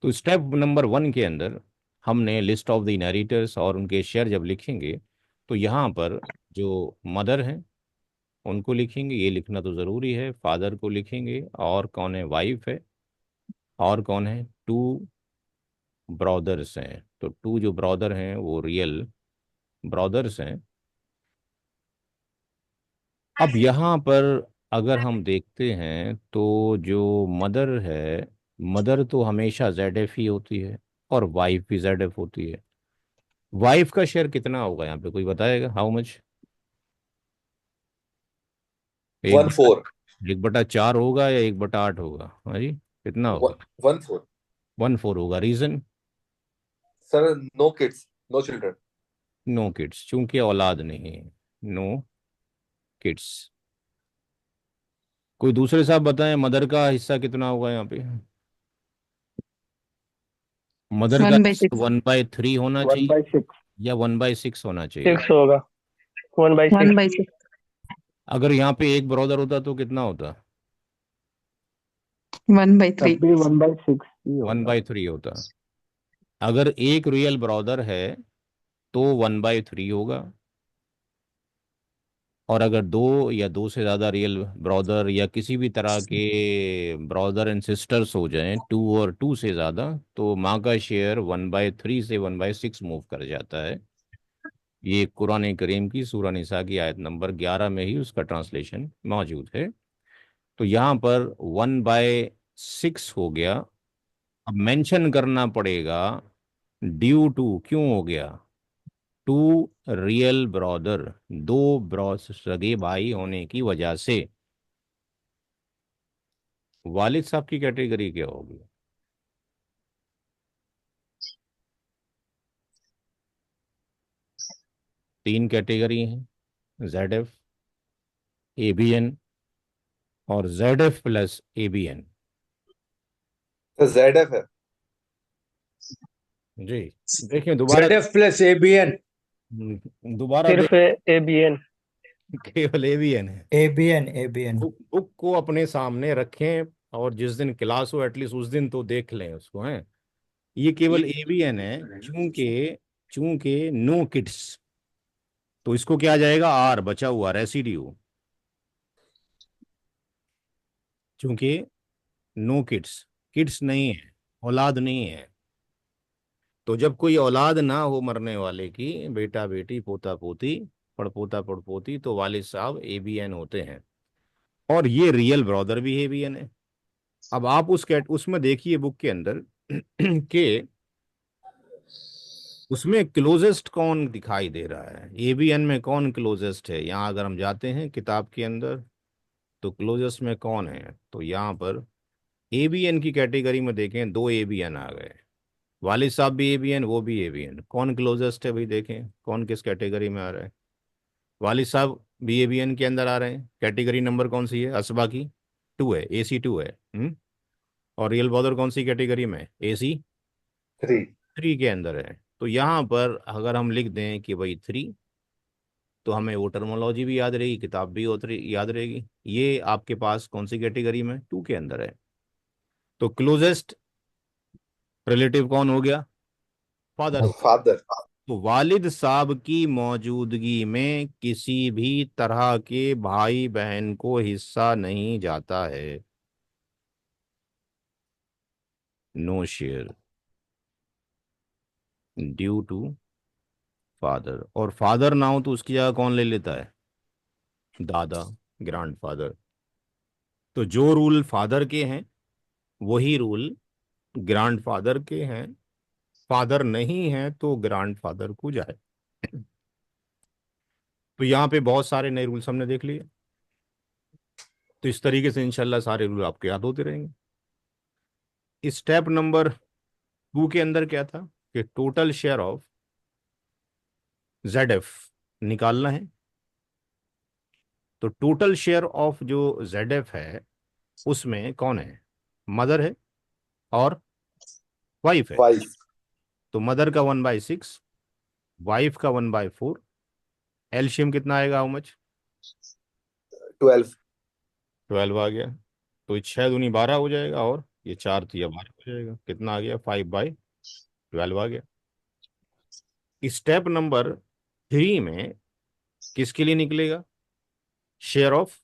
Speaker 1: तो स्टेप नंबर 1 के अंदर हमने लिस्ट ऑफ द इनहेरिटर्स और उनके शेयर जब लिखेंगे तो यहाँ पर जो मदर हैं उनको लिखेंगे, ये लिखना तो ज़रूरी है। फादर को लिखेंगे और कौन है, वाइफ है, और कौन है, 2 ब्रदर्स हैं। तो 2 जो ब्रदर हैं वो रियल ब्रदर्स हैं। अब यहाँ पर अगर हम देखते हैं तो जो मदर है, मदर तो हमेशा ZF ही होती है और वाइफ भी ZF होती है। वाइफ का शेयर कितना होगा यहाँ पे कोई बताएगा, हाउ मच?
Speaker 4: 1/4।
Speaker 1: 1/4 होगा या 1/8 होगा? हाँ जी, कितना होगा?
Speaker 4: 1/4।
Speaker 1: 1/4 होगा। Reason?
Speaker 4: Sir, no kids, no children.
Speaker 1: No kids, चूंकि औलाद नहीं है, नो किड्स। कोई दूसरे साहब बताएं मदर का हिस्सा कितना होगा यहाँ पे? मदर का
Speaker 8: 1/6
Speaker 1: 1/3 होना
Speaker 3: वन
Speaker 1: चाहिए
Speaker 3: बाई सिक्स
Speaker 1: या 1/6 होना चाहिए?
Speaker 9: 6 होगा, 1/6।
Speaker 8: 1/6
Speaker 1: अगर यहाँ पे एक ब्रदर होता तो कितना होता?
Speaker 8: 1/3
Speaker 3: तब भी 1/6 ही
Speaker 1: वन
Speaker 3: होगा।
Speaker 1: बाई थ्री होता। अगर एक रियल ब्रदर है तो 1/3 होगा, और अगर दो या दो से ज़्यादा रियल ब्रदर या किसी भी तरह के ब्रदर एंड सिस्टर्स हो जाएं, टू और टू से ज़्यादा, तो माँ का शेयर 1/3 से 1/6 मूव कर जाता है। ये कुरान करीम की सूरह निसा की आयत नंबर 11 में ही उसका ट्रांसलेशन मौजूद है। तो यहाँ पर 1/6 हो गया। अब मेंशन करना पड़ेगा ड्यू टू, क्यों हो गया? टू रियल ब्रदर, दो सगे भाई होने की वजह से। वालिद साहब की कैटेगरी क्या होगी? तीन कैटेगरी हैं, ZF, ABN और ZF प्लस ABN।
Speaker 4: तो ZF है।
Speaker 1: जी, देखें दोबारा,
Speaker 7: ZF प्लस ABN।
Speaker 1: दोबारा
Speaker 9: सिर्फ ABN।
Speaker 1: केवल ABN है।
Speaker 5: ABN
Speaker 1: बुक को अपने सामने रखें और जिस दिन क्लास हो एटलीस्ट उस दिन तो देख लें उसको, हैं। ये केवल ABN है, चूंकि चूंकि नो किड्स, तो इसको क्या आ जाएगा? R बचा हुआ रेसिड्यू, चूंकि नो किड्स, किड्स नहीं है, औलाद नहीं है। तो जब कोई औलाद ना हो मरने वाले की, बेटा बेटी पोता पोती पड़पोता पड़पोती, तो वालिद साहब ABN होते हैं, और ये रियल ब्रदर भी ABN है। अब आप उसमें देखिए बुक के अंदर कि उसमें क्लोजेस्ट कौन दिखाई दे रहा है, ABN में कौन क्लोजेस्ट है। यहाँ अगर हम जाते हैं किताब के अंदर तो क्लोजेस्ट में कौन है, तो यहाँ पर ABN की कैटेगरी में देखें, दो ABN आ गए। वालिद साहब भी ABN, वो भी ABN। कौन क्लोजेस्ट है भाई? देखें कौन किस कैटेगरी में आ रहा है। वालिद साहब भी ABN के अंदर आ रहे हैं। कैटेगरी नंबर कौन सी है? असबा की 2 है, AC 2 है। और रियल ब्रदर कौन सी कैटेगरी में? AC 3 3 के अंदर है। तो यहाँ पर अगर हम लिख दें कि भाई 3, तो हमें वो टर्मोलॉजी भी याद रहेगी, किताब भी याद रहेगी। ये आपके पास कौन सी कैटेगरी में? 2 के अंदर है। तो क्लोजेस्ट रिलेटिव कौन हो गया? फादर।
Speaker 4: फादर।
Speaker 1: तो वालिद साहब की मौजूदगी में किसी भी तरह के भाई बहन को हिस्सा नहीं जाता है, no share, due to father. और फादर ना हो तो उसकी जगह कौन ले लेता है? दादा, ग्रैंडफादर। तो जो रूल फादर के हैं वही रूल ग्रैंडफादर के हैं। फादर नहीं है तो ग्रैंडफादर को जाए। तो यहाँ पे बहुत सारे नए रूल्स हमने देख लिए। तो इस तरीके से इंशाल्लाह सारे रूल आपको याद होते रहेंगे। स्टेप नंबर 2 के अंदर क्या था कि टोटल शेयर ऑफ ZF निकालना है। तो टोटल शेयर ऑफ जो ZF है उसमें कौन है? मदर है और वाइफ है।
Speaker 4: वाइफ।
Speaker 1: तो मदर का 1/6, वाइफ का 1/4। एलसीएम कितना आएगा? How much?
Speaker 4: 12।
Speaker 1: 12 आ गया। तो ये 6 दूनी 12 हो जाएगा, और ये 4 थी, 12 हो जाएगा। कितना आ गया? 5/12 आ गया। स्टेप नंबर 3 में किसके लिए निकलेगा? शेयर ऑफ,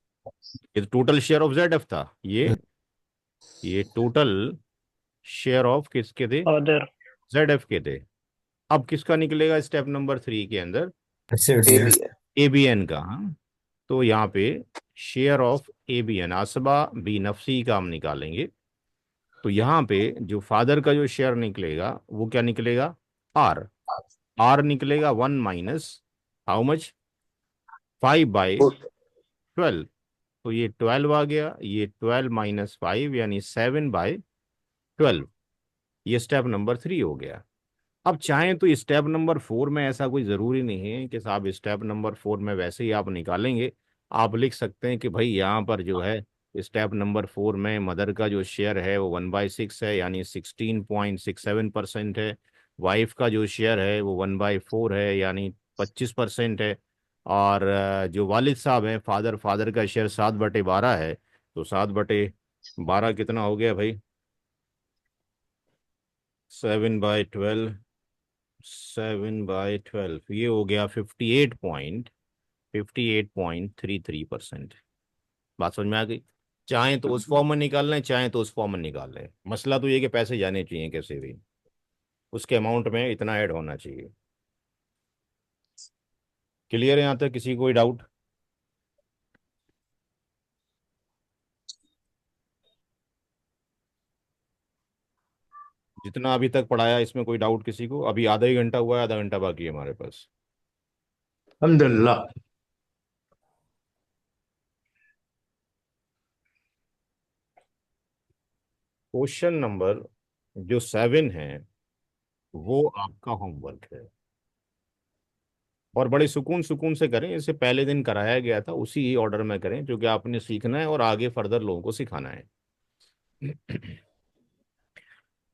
Speaker 1: ये तो टोटल शेयर ऑफ ZF था। ये टोटल शेयर ऑफ किसके थे?
Speaker 9: फादर।
Speaker 1: ZF के थे। अब किसका निकलेगा स्टेप नंबर 3 के अंदर?
Speaker 5: रेसिड्यू
Speaker 1: ABN का। हाँ, तो यहाँ पे शेयर ऑफ ABN, असबा बी नफसी का हम निकालेंगे। तो यहाँ पे जो फादर का जो शेयर निकलेगा वो क्या निकलेगा? R निकलेगा 1 माइनस हाउ मच? 5/12। तो ये 12 आ गया। ये 12 माइनस 5 यानी 7/12। ये स्टेप नंबर 3 हो गया। अब चाहें तो स्टेप नंबर 4 में ऐसा कोई ज़रूरी नहीं है कि साहब स्टेप नंबर 4 में वैसे ही आप निकालेंगे। आप लिख सकते हैं कि भाई यहाँ पर जो है स्टेप नंबर 4 में मदर का जो शेयर है वो 1/6 है, यानी 16.67% है। वाइफ का जो शेयर है वो 1/4 है, यानी 25% है। और जो वालिद साहब हैं, फादर का शेयर 7/12 है। तो 7/12 कितना हो गया भाई? 7/12, 7/12 ये हो गया 58.33%। बात समझ में आ गई? चाहे तो उस फॉर्म में निकाल लें, चाहे तो उस फॉर्म में निकाल लें। मसला तो ये कि पैसे जाने चाहिए कैसे भी, उसके अमाउंट में इतना ऐड होना चाहिए। क्लियर है यहाँ तक? किसी को कोई डाउट? जितना अभी तक पढ़ाया इसमें कोई डाउट किसी को? अभी आधा ही घंटा हुआ है, आधा घंटा बाकी है हमारे पास।
Speaker 7: अल्हम्दुलिल्लाह।
Speaker 1: क्वेश्चन नंबर जो 7 है वो आपका होमवर्क है, और बड़े सुकून सुकून से करें। इसे पहले दिन कराया गया था उसी ही ऑर्डर में करें, जो कि आपने सीखना है और आगे फर्दर लोगों को सिखाना है।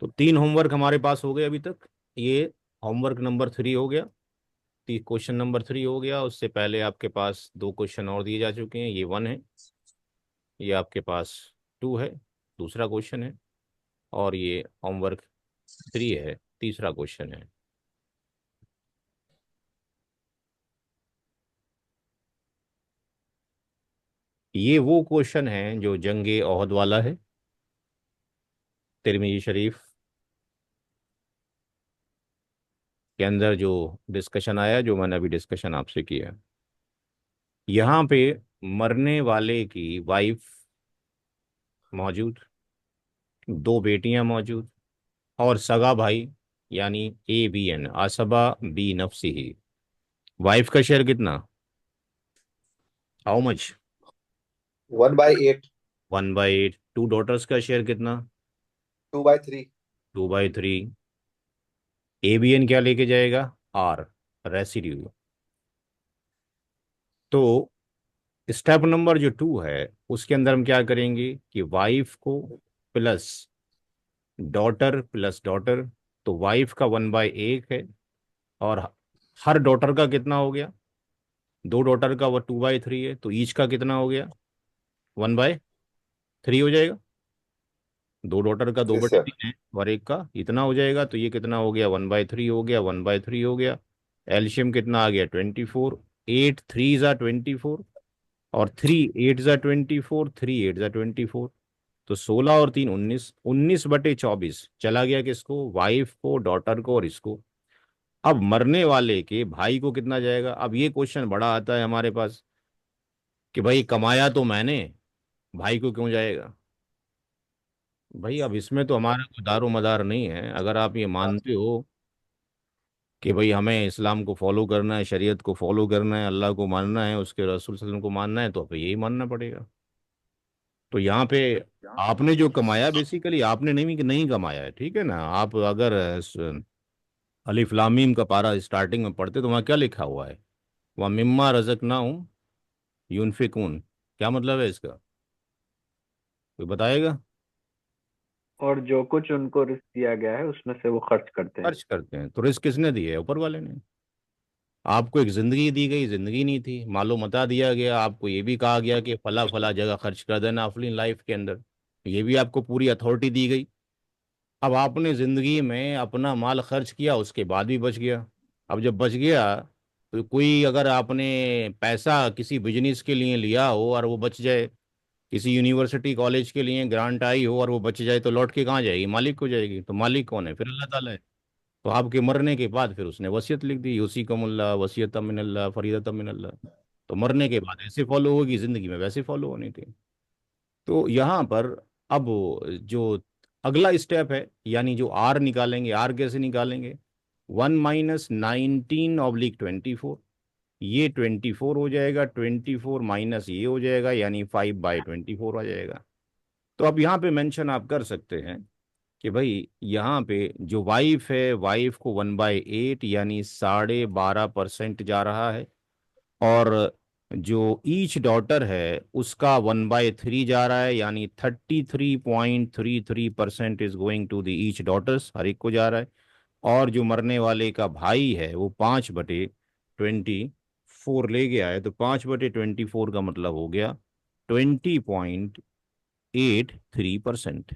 Speaker 1: तो 3 होमवर्क हमारे पास हो गए अभी तक। ये होमवर्क नंबर 3 हो गया, क्वेश्चन नंबर 3 हो गया। उससे पहले आपके पास 2 क्वेश्चन और दिए जा चुके हैं। ये 1 है, ये आपके पास 2 है, दूसरा क्वेश्चन है। और ये होमवर्क 3 है, तीसरा क्वेश्चन है। ये वो क्वेश्चन है जो जंगे ओहद वाला है, तिरमिजी शरीफ के अंदर जो डिस्कशन आया, जो मैंने अभी डिस्कशन आपसे किया। यहाँ पे मरने वाले की वाइफ मौजूद, 2 बेटियां मौजूद, और सगा भाई यानी ABN, असबा बी नफ्सी ही। वाइफ का शेयर कितना? How much?
Speaker 4: 1/8।
Speaker 1: 1/8। 2 डॉटर्स का शेयर कितना?
Speaker 4: 2/3।
Speaker 1: 2/3। ABN क्या लेके जाएगा? R, residue. तो स्टेप नंबर जो 2 है उसके अंदर हम क्या करेंगे कि वाइफ को प्लस डॉटर प्लस डॉटर। तो वाइफ का 1/8 है, और हर डॉटर का कितना हो गया? 2 डॉटर का वो 2/3 है, तो ईच का कितना हो गया? 1/3 हो जाएगा। 2 डॉटर का दो
Speaker 4: यस
Speaker 1: बटे
Speaker 4: सर।
Speaker 1: तीन है और एक का इतना हो जाएगा। तो ये कितना हो गया? 1/3 हो गया, 1/3 हो गया। एल्शियम कितना आ गया? 24। 8 3 ज़ा 24, और 3 8 ज़ा 24, 3 8 ज़ा 24। तो 16 और 3 19, 19/24 चला गया किसको? वाइफ को, डॉटर को और इसको। अब मरने वाले के भाई को कितना जाएगा? अब ये क्वेश्चन बड़ा आता है हमारे पास कि भाई कमाया तो मैंने, भाई को क्यों जाएगा? भाई अब इसमें तो हमारा कोई दारो मदार नहीं है। अगर आप ये मानते हो कि भाई हमें इस्लाम को फॉलो करना है, शरीयत को फॉलो करना है, अल्लाह को मानना है, उसके रसूल सल्लल्लाहु अलैहि वसल्लम को मानना है, तो अब यही मानना पड़ेगा। तो यहाँ पे आपने जो कमाया बेसिकली आपने नहीं कमाया है, ठीक है ना? आप अगर अलिफ लाम मीम का पारा स्टार्टिंग में पढ़ते तो वहाँ क्या लिखा हुआ है? वहाँ मिम्मा रज़क़नाहुम यूनफिकून। क्या मतलब है इसका? कोई बताएगा?
Speaker 3: और जो कुछ उनको रिस्क दिया गया है उसमें से वो खर्च करते हैं।
Speaker 1: खर्च करते हैं। तो रिस्क किसने दिया है? ऊपर वाले ने। आपको एक जिंदगी दी गई, जिंदगी नहीं थी, मालो मता दिया गया। आपको ये भी कहा गया कि फला फला जगह खर्च कर देना अपनी लाइफ के अंदर, ये भी आपको पूरी अथॉरिटी दी गई। अब आपने जिंदगी में अपना माल खर्च किया, उसके बाद भी बच गया। अब जब बच गया तो कोई, अगर आपने पैसा किसी बिजनेस के लिए लिया हो और वो बच जाए, किसी यूनिवर्सिटी कॉलेज के लिए ग्रांट आई हो और वो बच जाए, तो लौट के कहाँ जाएगी? मालिक को जाएगी। तो मालिक कौन है? फिर अल्लाह ताला है। तो आपके मरने के बाद फिर उसने वसीयत लिख दी, यूसीकुमुल्लाह वसीयतम मिनल्लाह फरीदतम मिनल्लाह। तो मरने के बाद ऐसे फॉलो होगी, जिंदगी में वैसे फॉलो होनी थी। तो यहाँ पर अब जो अगला स्टेप है, यानी जो आर निकालेंगे, आर कैसे निकालेंगे? 1 - 19/24, ये 24 हो जाएगा, 24 माइनस ये हो जाएगा, यानी 5/24 आ जाएगा। तो अब यहाँ पे मेंशन आप कर सकते हैं कि भाई यहाँ पे जो वाइफ है, वाइफ को 1/8 यानी 12.5% जा रहा है, और जो ईच डॉटर है उसका 1/3 जा रहा है, यानी 33.33% is going to the each daughters, हर एक को जा रहा है। और जो मरने वाले का भाई है वो 5/24 ले गया है, तो 5/24 का मतलब हो गया 20.83%।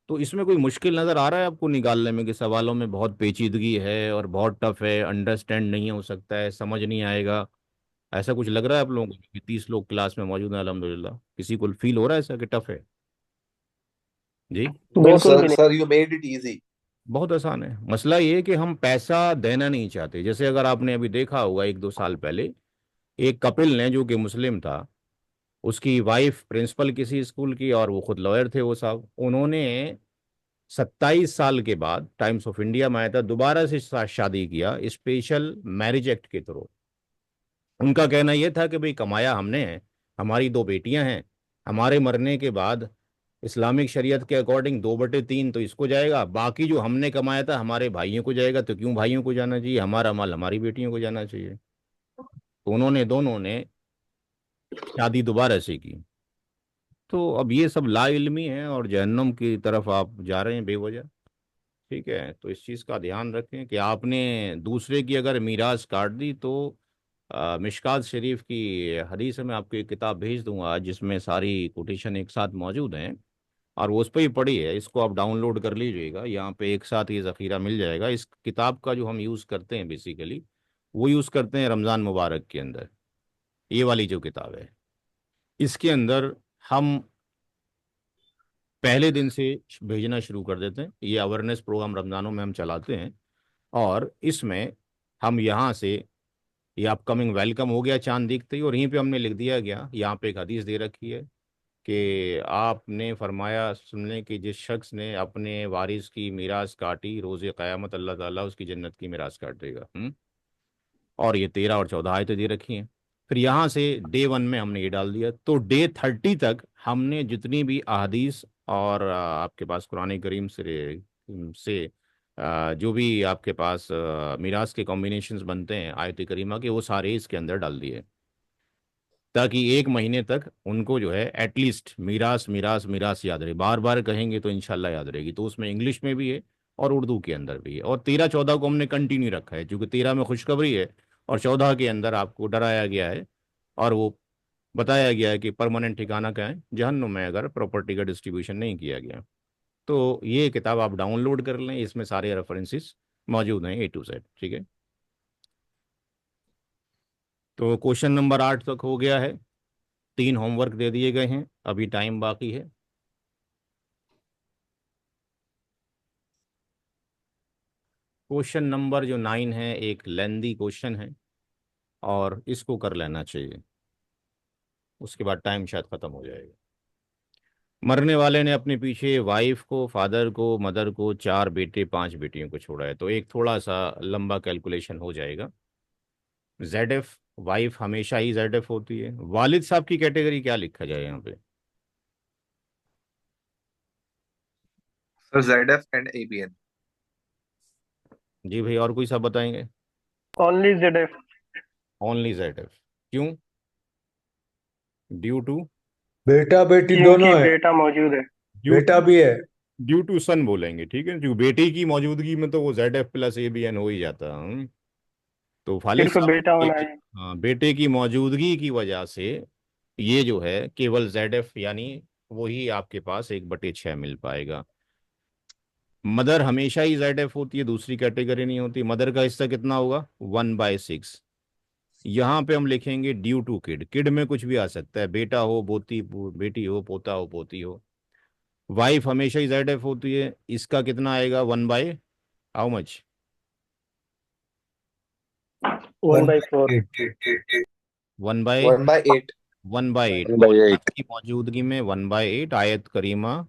Speaker 1: तो इसमें कोई मुश्किल नज़र आ रहा है आपको निकालने में, कि सवालों में बहुत पेचीदगी है और बहुत टफ है, अंडरस्टैंड नहीं हो सकता है, समझ नहीं आएगा, ऐसा कुछ लग रहा है आप लोगों को? कि 30 लोग क्लास में मौजूद हैं अल्हम्दुलिल्लाह, किसी को फील हो रहा है ऐसा कि टफ है? जी।
Speaker 4: नो
Speaker 9: बिल्कुल भी
Speaker 4: सर,
Speaker 9: नहीं।
Speaker 4: Sir you made it easy.
Speaker 1: बहुत आसान है। मसला ये है कि हम पैसा देना नहीं चाहते। जैसे अगर आपने अभी देखा होगा 1-2 साल पहले, एक कपिल ने जो कि मुस्लिम था, उसकी वाइफ प्रिंसिपल किसी स्कूल की और वो खुद लॉयर थे, वो साहब, उन्होंने 27 साल के बाद टाइम्स ऑफ इंडिया में आया था, दोबारा से शादी किया स्पेशल मैरिज एक्ट के थ्रू। उनका कहना यह था कि भाई कमाया हमने है, हमारी 2 बेटियां हैं, हमारे मरने के बाद इस्लामिक शरीयत के अकॉर्डिंग 2/3 तो इसको जाएगा, बाकी जो हमने कमाया था हमारे भाइयों को जाएगा। तो क्यों भाइयों को जाना चाहिए? हमारा माल हमारी बेटियों को जाना चाहिए। तो उन्होंने दोनों ने शादी दोबारा से की। तो अब ये सब ला इल्मी है और जहन्नुम की तरफ आप जा रहे हैं बेवजह। ठीक है, तो इस चीज़ का ध्यान रखें कि आपने दूसरे की अगर मीरास काट दी तो मिशकात शरीफ की हदीस में आपको एक किताब भेज दूंगा जिसमें सारी कोटेशन एक साथ मौजूद हैं, और वो उस पर ही पड़ी है, इसको आप डाउनलोड कर लीजिएगा, यहाँ पे एक साथ ये ज़ख़ीरा मिल जाएगा। इस किताब का जो हम यूज़ करते हैं बेसिकली, वो यूज़ करते हैं रमज़ान मुबारक के अंदर। ये वाली जो किताब है, इसके अंदर हम पहले दिन से भेजना शुरू कर देते हैं। ये अवेयरनेस प्रोग्राम रमज़ानों में हम चलाते हैं, और इसमें हम यहाँ से, ये अपकमिंग वेलकम हो गया चांद दिखते ही, और यहीं पे हमने लिख दिया गया, यहाँ पे एक हदीस दे रखी है कि आपने फरमाया सुनने कि जिस शख्स ने अपने वारिस की मीरास काटी, रोज़े क़यामत अल्लाह ताला उसकी जन्नत की मीरास काट देगा। और ये 13 और 14 आयतें दे रखी हैं। फिर यहाँ से डे 1 में हमने ये डाल दिया, तो डे 30 तक हमने जितनी भी अहादीस और आपके पास कुरान करीम से जो भी आपके पास मीरास के कॉम्बिनेशंस बनते हैं आयत करीमा के, वो सारे इसके अंदर डाल दिए, ताकि 1 महीने तक उनको जो है एटलीस्ट मीरास मीरास मीरास याद रहे। बार बार कहेंगे तो इंशाल्लाह याद रहेगी। तो उसमें इंग्लिश में भी है और उर्दू के अंदर भी है। और 13-14 को हमने कंटिन्यू रखा है, क्योंकि 13 में खुशखबरी है और 14 के अंदर आपको डराया गया है, और वो बताया गया है कि परमानेंट ठिकाना क्या है, जहन्नुम में, अगर प्रॉपर्टी का डिस्ट्रीब्यूशन नहीं किया गया। तो ये किताब आप डाउनलोड कर लें, इसमें सारे रेफरेंसेस मौजूद हैं A to Z। ठीक है, तो क्वेश्चन नंबर 8 तक हो गया है। 3 होमवर्क दे दिए गए हैं, अभी टाइम बाकी है। क्वेश्चन नंबर जो 9 है एक लेंदी क्वेश्चन है, और इसको कर लेना चाहिए, उसके बाद टाइम शायद ख़त्म हो जाएगा। मरने वाले ने अपने पीछे वाइफ को, फादर को, मदर को, 4 बेटे 5 बेटियों को छोड़ा है। तो एक थोड़ा सा लंबा कैलकुलेशन हो जाएगा। ZF, वाइफ हमेशा ही ZF होती है। वालिद साहब की कैटेगरी क्या लिखा जाए यहाँ पे?
Speaker 4: Sir ZF and ABN।
Speaker 1: जी भाई, और कोई साहब बताएंगे?
Speaker 9: Only ZF।
Speaker 1: ओनली ZF, क्यों? Due to?
Speaker 7: बेटा बेटी
Speaker 9: क्योंकि
Speaker 7: दोनों है,
Speaker 9: बेटा मौजूद है।
Speaker 7: बेटा भी है।
Speaker 1: ड्यू टू सन बोलेंगे, ठीक है, जो बेटे की मौजूदगी में तो वो ZF प्लस ABN हो ही जाता है। तो खालिद
Speaker 9: सिर्फ
Speaker 1: साहब
Speaker 9: बेटा होना
Speaker 1: बेटे,
Speaker 9: है।
Speaker 1: हाँ, बेटे की मौजूदगी की वजह से ये जो है केवल ZF, यानी वही आपके पास 1/6 मिल पाएगा। मदर हमेशा ही ZF होती है, दूसरी कैटेगरी नहीं होती। मदर का हिस्सा कितना होगा? 1/6। यहाँ पे हम लिखेंगे ड्यू टू किड। किड में कुछ भी आ सकता है, बेटा हो, बेटी हो, पोता हो, पोती हो। वाइफ हमेशा ही ZF होती है, इसका कितना आएगा? 1/, हाउ मच?
Speaker 9: 1/4।
Speaker 1: 1/,
Speaker 4: 1/8।
Speaker 1: 1/8।
Speaker 3: 1/8।
Speaker 1: की मौजूदगी में 1/8। आयत करीमा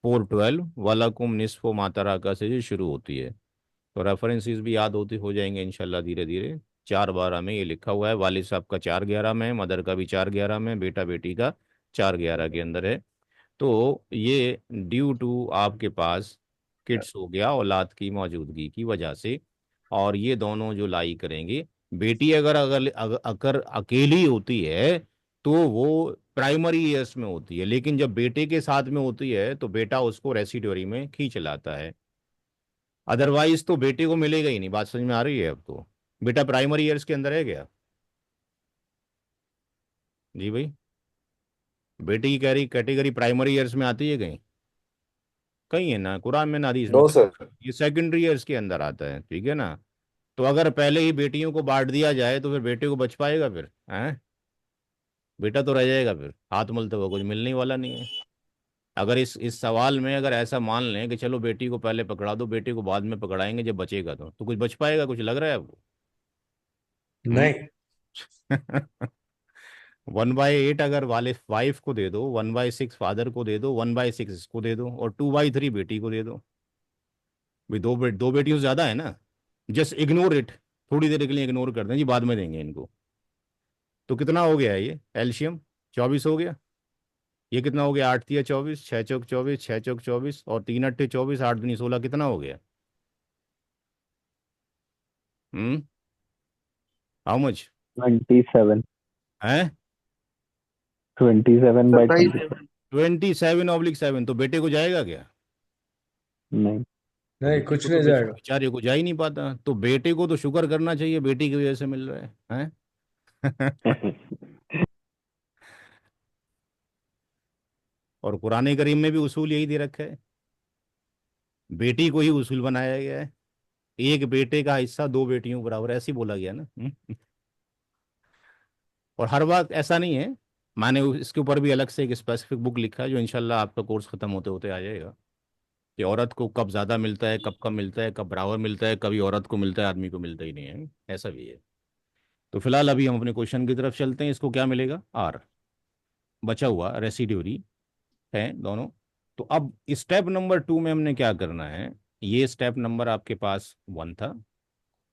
Speaker 1: 4:12, वलकुम निस्फो मा तराका से जो शुरू होती है। तो रेफरेंसेस भी याद होती हो जाएंगे इंशाल्लाह धीरे धीरे। 4:12 में ये लिखा हुआ है, वालिद साहब का 4:11 में, मदर का भी 4:11 में, बेटा बेटी का 4:11 के अंदर है। तो ये ड्यू टू आपके पास किड्स हो गया, औलाद की मौजूदगी की वजह से। और ये दोनों जो लाई करेंगे, बेटी अगर अगर अगर, अगर अकेली होती है तो वो प्राइमरी ईयर्स में होती है, लेकिन जब बेटे के साथ में होती है तो बेटा उसको रेसिड्यूरी में खींच लाता है। अदरवाइज तो बेटे को मिलेगा ही नहीं। बात समझ में आ रही है अब तो? बेटा प्राइमरी ईयर्स के अंदर है क्या? जी भाई, बेटे की कैरी कैटेगरी प्राइमरी ईयर्स में आती है कहीं? कहीं है ना, कुरान में ना हदीस में
Speaker 7: नो
Speaker 1: कहीं?
Speaker 7: सर।
Speaker 1: ये सेकेंडरी ईयर्स के अंदर आता है, ठीक है ना। तो अगर पहले ही बेटियों को बांट दिया जाए तो फिर बेटे को बच पाएगा फिर? हैं? बेटा तो रह जाएगा फिर हाथ मलते हुए, कुछ मिलने वाला नहीं है। अगर इस सवाल में अगर ऐसा मान लें कि चलो बेटी को पहले पकड़ा दो, बेटे को बाद में पकड़ाएंगे जब बचेगा तो कुछ बच पाएगा? कुछ लग रहा है आपको? हम्म?
Speaker 7: नहीं।
Speaker 1: 1/8 अगर वाले वाइफ को दे दो, 1/6 फादर को दे दो, 1/6 इसको दे दो, और 2/3 बेटी को दे दो। भाई दो बेटियों से ज्यादा है ना। जस्ट इग्नोर इट, थोड़ी देर के लिए इग्नोर कर दें जी, बाद में देंगे इनको। तो कितना हो गया है ये एलशियम? 24 हो गया। ये कितना हो गया? 8 तिया 24, 6 चौक 24, 6 चौक 24, और 3 अट्ठे 24, 8 दूनी 16, कितना हो गया? हम्म? हाउ मच
Speaker 3: 27,
Speaker 1: है?
Speaker 3: 27/27।
Speaker 1: 27/7। तो बेटे को जाएगा क्या?
Speaker 3: नहीं।
Speaker 1: तो
Speaker 7: नहीं,
Speaker 1: बेटे
Speaker 7: कुछ
Speaker 1: को तो
Speaker 7: नहीं जाएगा।
Speaker 1: बेचारे को जा ही नहीं पाता। तो बेटे को तो शुक्र करना चाहिए, बेटी की वजह से मिल रहा है, हैं? और कुरान करीम में भी उसूल यही दे रखा है, बेटी को ही उसूल बनाया गया है। एक बेटे का हिस्सा दो बेटियों के बराबर, ऐसे ही बोला गया ना। और हर बात ऐसा नहीं है। मैंने इसके ऊपर भी अलग से एक स्पेसिफिक बुक लिखा है जो इंशाल्लाह आपका कोर्स खत्म होते होते आ जाएगा, कि औरत को कब ज़्यादा मिलता है, कब कम मिलता है, कब बराबर मिलता है, कभी औरत को मिलता है आदमी को मिलता ही नहीं है, ऐसा भी है। तो फिलहाल अभी हम अपने क्वेश्चन की तरफ चलते हैं। इसको क्या मिलेगा? आर। बचा हुआ रेसिड्यूरी है दोनों। तो अब स्टेप नंबर 2 में हमने क्या करना है? ये स्टेप नंबर आपके पास 1 था।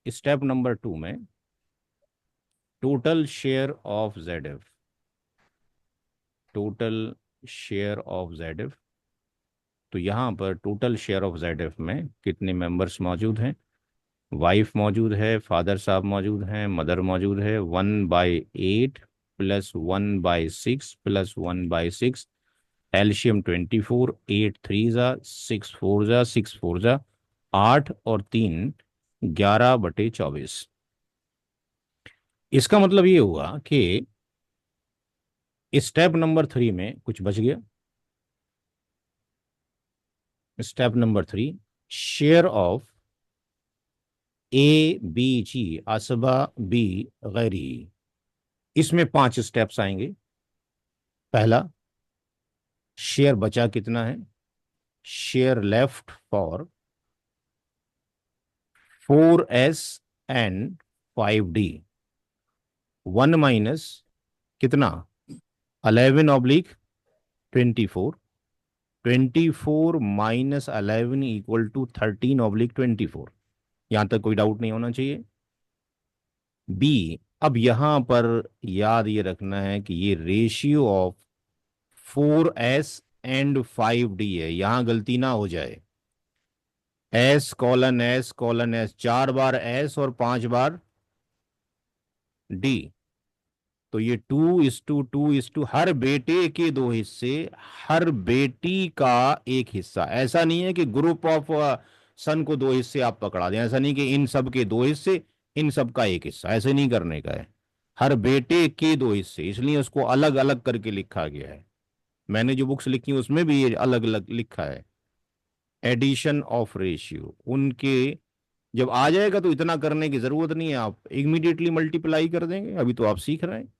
Speaker 1: स्टेप नंबर 2 में total share of Z F, total share of Z F. तो यहाँ पर total share of Z F में कितने मेंबर्स मौजूद हैं? वाइफ मौजूद है, फादर साहब मौजूद हैं, मदर मौजूद है। 1/8 प्लस 1/6 प्लस 1/6, एल्शियम 24। 8 3 जा 6 4 जा 6 4 जा 8, और 3 11/24। इसका मतलब ये हुआ कि स्टेप नंबर 3 में कुछ बच गया। Step number 3, share of A B G असबा बी गैरी। इसमें 5 स्टेप्स आएंगे। पहला, शेयर बचा कितना है? Share left for 4s and 5d। 1 minus कितना? 11/24। 24 - 11 = 13/24। यहां तक कोई डाउट नहीं होना चाहिए। बी, अब यहां पर याद ये रखना है कि ये ratio of 4s and 5d है, यहां गलती ना हो जाए। S:S:S, 4 बार S और 5 बार D। तो ये 2:2:2, हर बेटे के दो हिस्से, हर बेटी का एक हिस्सा। ऐसा नहीं है कि ग्रुप ऑफ सन को दो हिस्से आप पकड़ा दें, ऐसा नहीं कि इन सब के दो हिस्से, इन सब का एक हिस्सा, ऐसे नहीं करने का है। हर बेटे के दो हिस्से, इसलिए उसको अलग अलग करके लिखा गया है। मैंने जो बुक्स लिखी उसमें भी ये अलग अलग लिखा है। एडिशन ऑफ रेशियो उनके जब आ जाएगा तो इतना करने की जरूरत नहीं है, आप इमीडिएटली मल्टीप्लाई कर देंगे, अभी तो आप सीख रहे हैं।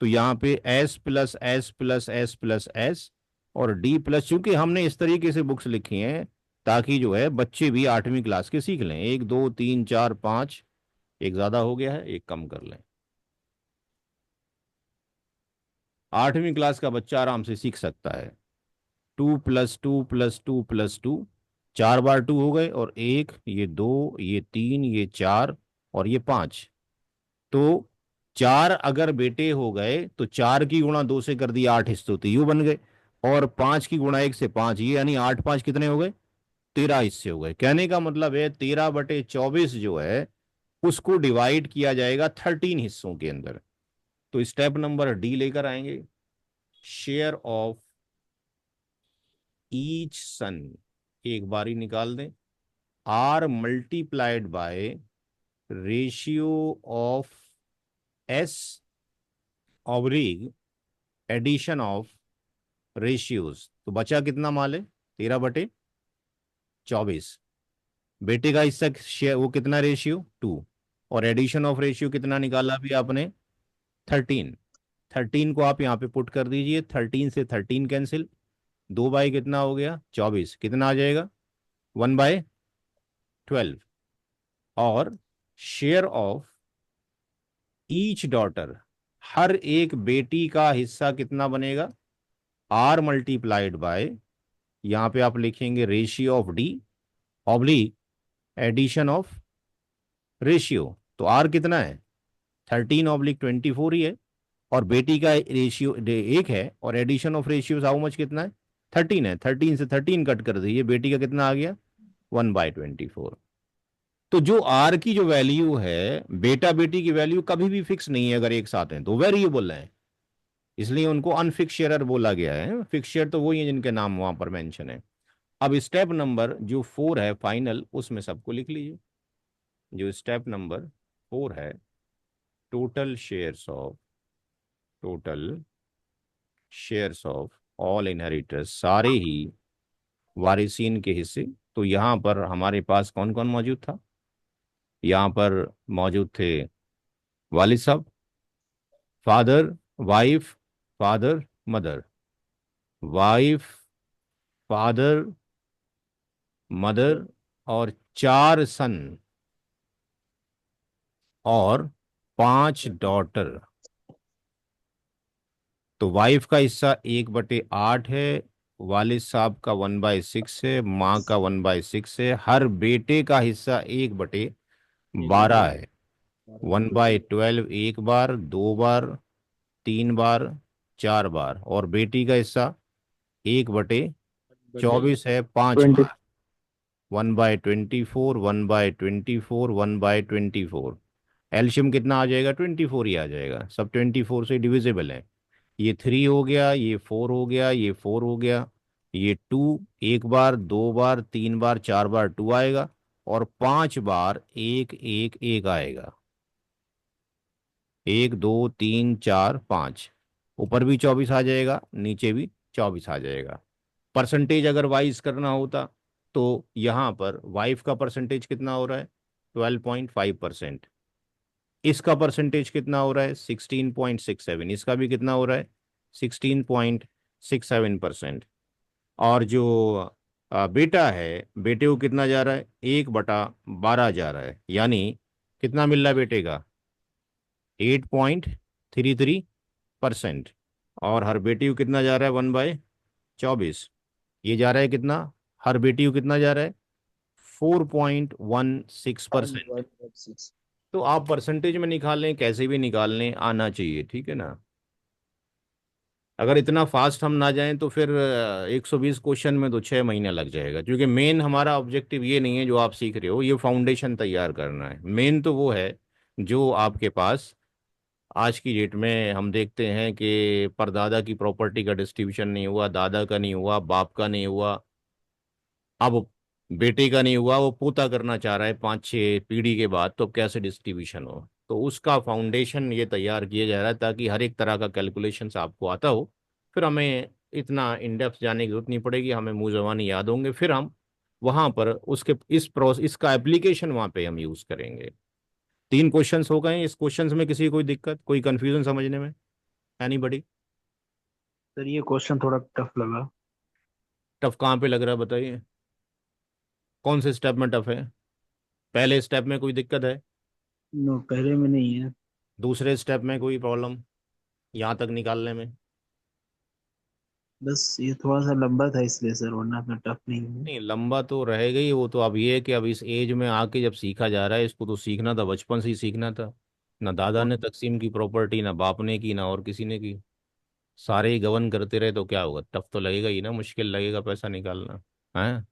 Speaker 1: तो यहाँ पे S+S+S+S और D+, चूंकि हमने इस तरीके से बुक्स लिखी हैं ताकि जो है बच्चे भी 8वीं क्लास के सीख लें। 1 2 3 4 5, एक ज्यादा हो गया है, एक कम कर लें। 8वीं क्लास का बच्चा आराम से सीख सकता है। 2+2+2+2, 4 बार 2 हो गए, और एक, ये 2, ये 3, ये 4, और ये 5। तो 4 अगर बेटे हो गए तो 4 की गुणा 2 से कर दिया, 8 हिस्से तो यू बन गए। और 5 की गुणा 1 से 5, ये यानी 8 5 कितने हो गए? 13 हिस्से हो गए। कहने का मतलब है 13/24 जो है उसको डिवाइड किया जाएगा 13 हिस्सों के अंदर। तो स्टेप नंबर डी लेकर आएंगे, शेयर ऑफ ईच सन एक बारी निकाल दें, R multiplied by ratio of S oblique addition of ratios. तो बचा कितना माल है? 13/24। बेटे का हिस्सा शेयर वो कितना? रेशियो 2। और एडिशन ऑफ रेशियो कितना निकाला अभी आपने? 13। 13 को आप यहाँ पे पुट कर दीजिए, 13 से 13 कैंसिल, 2 बाई कितना हो गया? 24। कितना आ जाएगा? 1/12। और शेयर ऑफ ईच डॉटर, हर एक बेटी का हिस्सा कितना बनेगा? आर मल्टीप्लाइड बाय, यहाँ पे आप लिखेंगे ratio of D oblique addition of ratio. तो आर कितना है? 13/24 ही है, और बेटी का रेशियो 1 है, और addition of ratio how much कितना है? 13 है। 13 से 13 कट कर दीजिए, बेटी का कितना आ गया? 1/24। तो जो आर की जो वैल्यू है, बेटा बेटी की वैल्यू कभी भी फिक्स नहीं है, अगर एक साथ हैं तो वेरिएबल है, इसलिए उनको अनफिक्स शेयरर बोला गया है। फिक्स शेयर तो वही है जिनके नाम वहां पर मेंशन है। अब स्टेप नंबर जो 4 है फाइनल, उसमें सबको लिख लीजिए। जो स्टेप नंबर 4 है, total shares of, total shares of all inheritors, सारे ही वारिसीन के हिस्से। तो यहां पर हमारे पास कौन कौन मौजूद था? यहां पर मौजूद थे वालिद साहब, father, wife, father, mother, wife, father, mother, और 4 सन और 5 डॉटर। तो वाइफ का हिस्सा 1/8 है, वालिद साहब का 1/6 है, माँ का 1/6 है, हर बेटे का हिस्सा 1/12 है। 1/12 एक बार, 2 बार, 3 बार, 4 बार, और बेटी का हिस्सा 1/24 है, 5 बार। 1/24, 1/24, 1/24। एल्शियम कितना आ जाएगा? 24 ही आ जाएगा, सब 24 से डिविजिबल है। ये 3 हो गया, ये 4 हो गया, ये 4 हो गया, ये 2 एक बार, 2 बार, 3 बार, 4 बार 2 आएगा, और 5 बार 1 1 1 आएगा। 1 2 3 4 5, ऊपर भी 24 आ जाएगा, नीचे भी 24 आ जाएगा। परसेंटेज अगर वाइज करना होता तो यहाँ पर वाइफ का परसेंटेज कितना हो रहा है? 12.5%। इसका परसेंटेज कितना हो रहा है? 16.67। इसका भी कितना हो रहा है? 16.67%। और जो बेटा है, बेटे को कितना जा रहा है? 1/12 जा रहा है, यानी कितना मिल रहा है बेटे का? 8.33%। और हर बेटी को कितना जा रहा है? 1/24। ये जा रहा है कितना? हर बेटी को कितना जा रहा है? 4.16%। तो आप परसेंटेज में निकाल लें, कैसे भी निकाल लें, आना चाहिए, ठीक है ना। अगर इतना फास्ट हम ना जाएं तो फिर 120 क्वेश्चन में तो 6 महीने लग जाएगा, क्योंकि मेन हमारा ऑब्जेक्टिव ये नहीं है जो आप सीख रहे हो, ये फाउंडेशन तैयार करना है। मेन तो वो है जो आपके पास आज की डेट में हम देखते हैं कि परदादा की प्रॉपर्टी का डिस्ट्रीब्यूशन नहीं हुआ, दादा का नहीं हुआ, बाप का नहीं हुआ, अब बेटे का नहीं हुआ, वो पोता करना चाह रहा है 5 6 पीढ़ी के बाद, तो कैसे डिस्ट्रीब्यूशन हो। तो उसका फाउंडेशन ये तैयार किया जा रहा है ताकि हर एक तरह का कैलकुलेशन आपको आता हो, फिर हमें इतना इन डेप्थ जाने की जरूरत नहीं पड़ेगी, हमें मुंह जबानी याद होंगे, फिर हम वहां पर उसके इस प्रोसेस इसका एप्लीकेशन वहां पे हम यूज करेंगे। 3 क्वेश्चंस हो गए। इस क्वेश्चंस में किसी कोई दिक्कत, कोई कंफ्यूजन समझने में? एनीबडी?
Speaker 3: सर ये क्वेश्चन थोड़ा टफ लगा।
Speaker 1: टफ कहाँ पे लग रहा है बताइए? कौन से स्टेप में टफ है? पहले स्टेप में कोई दिक्कत है?
Speaker 3: नो, पहले में नहीं है।
Speaker 1: दूसरे स्टेप में कोई प्रॉब्लम यहाँ तक निकालने में?
Speaker 3: बस ये थोड़ा सा लंबा था इसलिए सर, वरना इतना टफ नहीं है।
Speaker 1: नहीं, लंबा तो रहेगा ही वो। तो अब ये है कि अब इस एज में आके जब सीखा जा रहा है, इसको तो सीखना था, बचपन से ही सीखना था। ना दादा ने तकसीम की प्रॉपर्टी, ना बाप ने की, ना और किसी ने की। सारे ही गवर्न करते रहे तो क्या होगा, टफ तो लगेगा ही ना, मुश्किल लगेगा पैसा निकालना है।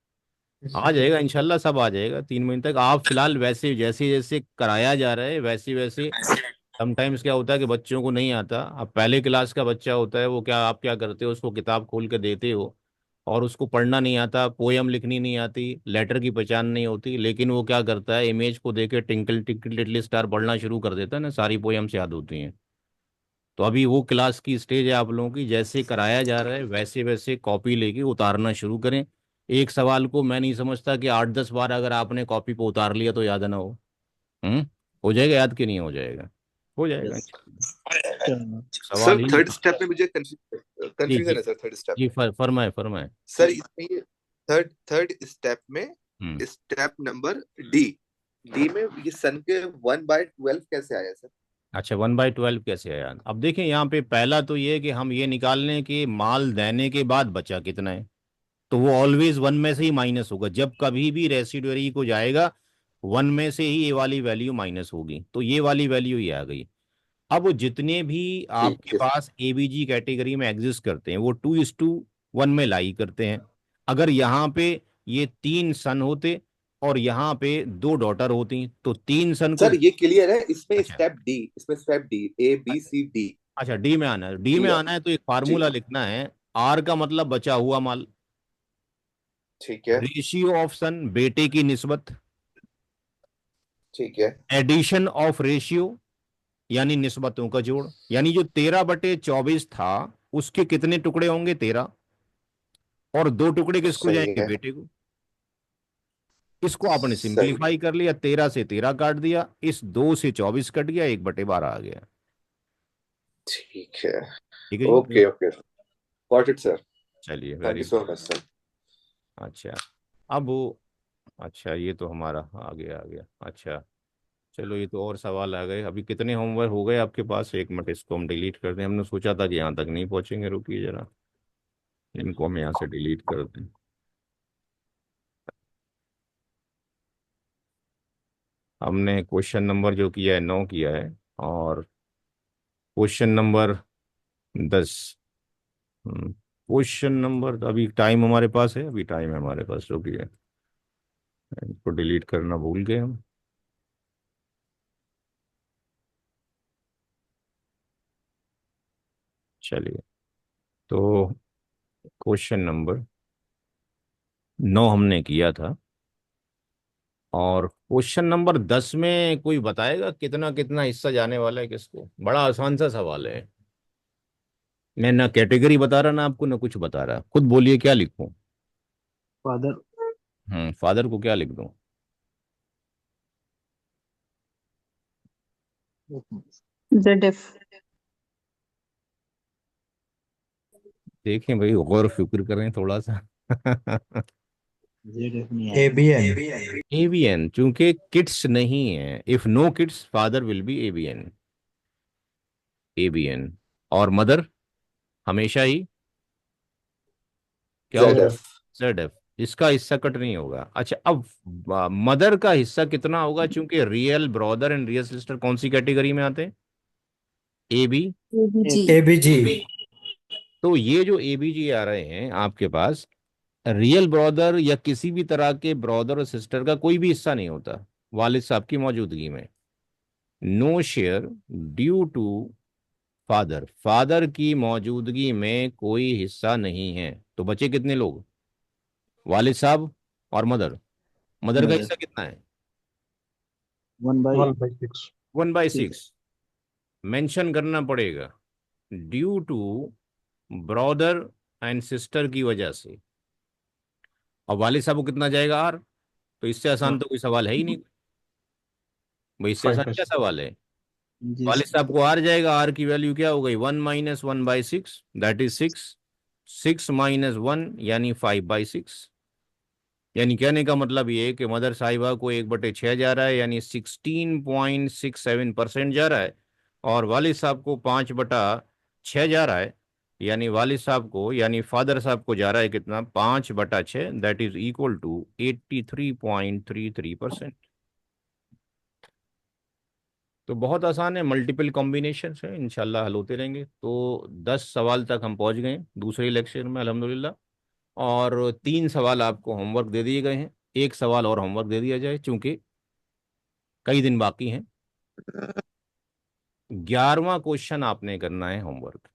Speaker 1: आ जाएगा इंशाल्लाह, सब आ जाएगा 3 महीने तक। आप फिलहाल वैसे जैसे जैसे कराया जा रहा है वैसे वैसे, समटाइम्स क्या होता है कि बच्चों को नहीं आता। अब पहले क्लास का बच्चा होता है, वो क्या, आप क्या करते हो, उसको किताब खोल के देते हो और उसको पढ़ना नहीं आता, पोयम लिखनी नहीं आती, लेटर की पहचान नहीं होती, लेकिन वो क्या करता है, इमेज को देके टिंकल टिंकल लिटिल स्टार पढ़ना शुरू कर देता है ना, सारी पोयम्स याद होती हैं। तो अभी वो क्लास की स्टेज है आप लोगों की, जैसे कराया जा रहा है वैसे वैसे कॉपी लेके उतारना शुरू करें। एक सवाल को मैं नहीं समझता कि 8-10 बार अगर आपने कॉपी पे उतार लिया तो याद ना हो। हम्म हो जाएगा याद, कि नहीं हो जाएगा? हो जाएगा।
Speaker 3: यस चलो।
Speaker 1: सवाल
Speaker 4: सर
Speaker 1: ही नहीं।
Speaker 4: थर्ड स्टेप में मुझे
Speaker 1: जी
Speaker 4: कंफ्यूजन
Speaker 1: जी
Speaker 4: है सर, थर्ड स्टेप
Speaker 1: जी,
Speaker 4: में।
Speaker 1: फरमाए फरमाए।
Speaker 4: सर इसमें ये थर्ड थर्ड स्टेप में,
Speaker 1: हम्म
Speaker 4: स्टेप नंबर डी, डी में ये सन के 1/12 कैसे आया सर?
Speaker 1: अच्छा, 1/12 कैसे है यार? अब देखें यहाँ पे पहला तो ये है कि हम ये निकाल लें कि माल देने के बाद बचा कितना है। तो वो ऑलवेज वन में से ही माइनस होगा, जब कभी भी रेसिडुअरी को जाएगा वन में से ही ये वाली वैल्यू माइनस होगी, तो ये वाली वैल्यू ही आ गई। अब जितने भी
Speaker 4: ठीक
Speaker 1: आपके
Speaker 4: है।
Speaker 1: पास एबीजी कैटेगरी में एग्जिस्ट करते हैं वो 2:1 में लाई करते हैं। अगर यहाँ पे ये 3 सन होते और यहाँ पे 2 डॉटर होती तो 3 सन को।
Speaker 4: सर ये क्लियर है, इसमें
Speaker 1: अच्छा
Speaker 4: स्टेप डी, इसमें step D, A B C D.
Speaker 1: अच्छा, डी में आना है, डी में
Speaker 4: डी,
Speaker 1: आना है तो एक
Speaker 4: जी
Speaker 1: फार्मूला लिखना है। आर का मतलब बचा हुआ माल,
Speaker 4: ठीक है।
Speaker 1: रेशियो ऑफ सन बेटे की निस्बत,
Speaker 4: ठीक है।
Speaker 1: एडिशन ऑफ रेशियो यानी निस्बतों का जोड़, यानी जो 13/24 था उसके कितने टुकड़े होंगे, 13, और 2 टुकड़े किसको
Speaker 4: सही
Speaker 1: जाएंगे,
Speaker 4: है।
Speaker 1: बेटे को। इसको आपने
Speaker 4: सही।
Speaker 1: सिंप्लीफाई कर लिया, 13 से 13 काट दिया, इस 2 से 24 कट गया, 1/12 आ गया।
Speaker 4: ठीक है।
Speaker 1: ठीक है जी।
Speaker 4: Okay okay, got it sir.
Speaker 1: चलिए,
Speaker 4: thank
Speaker 1: very
Speaker 4: you so
Speaker 1: good.
Speaker 4: Much sir.
Speaker 1: अच्छा, अब वो, अच्छा ये तो हमारा आ गया। अच्छा, चलो ये तो और सवाल आ गए। अभी कितने होमवर्क हो गए आपके पास? 1 मिनट, इसको हम डिलीट कर दें, हमने सोचा था कि यहाँ तक नहीं पहुंचेंगे, रुकिए जरा, इनको हम यहाँ से डिलीट कर दें। हमने क्वेश्चन नंबर जो किया है 9 किया है, और क्वेश्चन नंबर 10। क्वेश्चन नंबर, अभी टाइम हमारे पास है, अभी टाइम है हमारे पास, रुकिए, इसको डिलीट करना भूल गए हम। चलिए, तो क्वेश्चन नंबर 9 हमने किया था, और क्वेश्चन नंबर 10 में कोई बताएगा कितना कितना हिस्सा जाने वाला है किसको? बड़ा आसान सा सवाल है। मैं ना कैटेगरी बता रहा ना आपको, ना कुछ बता रहा, खुद बोलिए क्या लिखूं।
Speaker 3: फादर।
Speaker 1: फादर को क्या लिख दूं?
Speaker 6: ZF।
Speaker 1: देखें भाई, गौर फिक्र करें थोड़ा सा।
Speaker 3: जेड एफ नहीं आएगा।
Speaker 5: ABN.
Speaker 1: एवीएन, चूंकि किड्स नहीं है, if no kids father will be AVN. AVN, और मदर हमेशा ही क्या
Speaker 4: जेड
Speaker 1: होगा,
Speaker 4: एफ।
Speaker 1: ZF। इसका हिस्सा कट नहीं होगा। अच्छा, अब मदर का हिस्सा कितना होगा, चूंकि real brother and real sister कौन सी कैटेगरी में आते हैं, ए बी।
Speaker 6: ABG।
Speaker 5: ABG.
Speaker 1: तो ये जो एबीजी आ रहे हैं आपके पास, रियल ब्रदर या किसी भी तरह के ब्रदर और सिस्टर का कोई भी हिस्सा नहीं होता वालिद साहब की मौजूदगी में। No share due to father, father की मौजूदगी में कोई हिस्सा नहीं है। तो बचे कितने लोग, वालिद साहब और मदर। मदर का
Speaker 3: मदर
Speaker 1: हिस्सा कितना है,
Speaker 3: 1/6।
Speaker 2: 1/6।
Speaker 1: 1/6। मेंशन करना पड़ेगा, due to brother and sister की वजह से। और वालिद साहब को कितना जाएगा, आर। तो इससे आसान तो कोई सवाल है ही नहीं भाई, इससे आसान क्या
Speaker 2: 5/6।
Speaker 1: सवाल है।
Speaker 3: जी
Speaker 1: वालिद साहब को आर जाएगा, आर की वैल्यू क्या हो गई, 1 - 1/6, दैट इज 6। 6 - 1 यानी 5/6। यानी कहने का मतलब ये है कि मदर साहिबा को 1/6 जा रहा है, यानी 16.67% जा रहा है, और वालिद साहब को 5/6 जा रहा है, यानी वालिद साहब को, यानी फादर साहब को जा रहा है कितना, 5/6, दैट इज इक्वल टू 83.33%। तो बहुत आसान है, मल्टीपल कॉम्बिनेशन है, इंशाल्लाह हल होते रहेंगे। तो 10 सवाल तक हम पहुंच गए दूसरे लेक्चर में अल्हम्दुलिल्लाह। और 3 सवाल आपको होमवर्क दे दिए गए हैं, एक सवाल और होमवर्क दे दिया जाए चूंकि कई दिन बाकी हैं। 11वां क्वेश्चन आपने करना है होमवर्क।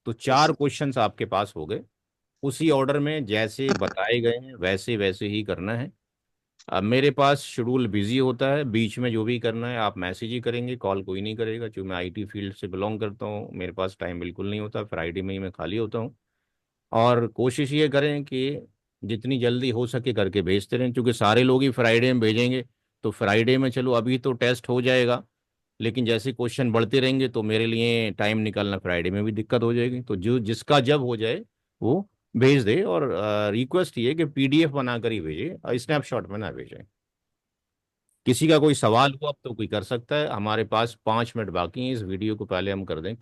Speaker 1: तो 4 क्वेश्चंस आपके पास हो गए, उसी ऑर्डर में जैसे बताए गए हैं वैसे वैसे ही करना है। अब मेरे पास शेड्यूल बिजी होता है, बीच में जो भी करना है आप मैसेज ही करेंगे, कॉल कोई नहीं करेगा, क्योंकि मैं आईटी फील्ड से बिलोंग करता हूँ, मेरे पास टाइम बिल्कुल नहीं होता, फ्राइडे में ही मैं खाली होता हूँ। और कोशिश ये करें कि जितनी जल्दी हो सके करके भेजते रहें, क्योंकि सारे लोग ही फ्राइडे में भेजेंगे। तो फ्राइडे में चलो अभी तो टेस्ट हो जाएगा, लेकिन जैसे क्वेश्चन बढ़ते रहेंगे तो मेरे लिए टाइम निकालना फ्राइडे में भी दिक्कत हो जाएगी। तो जो जिसका जब हो जाए वो भेज दे। और रिक्वेस्ट ये कि पीडीएफ बनाकर ही भेजे, स्नैपशॉट में ना भेजें। किसी का कोई सवाल हो अब तो कोई कर सकता है, हमारे पास 5 मिनट बाकी हैं, इस वीडियो को पहले हम कर दें।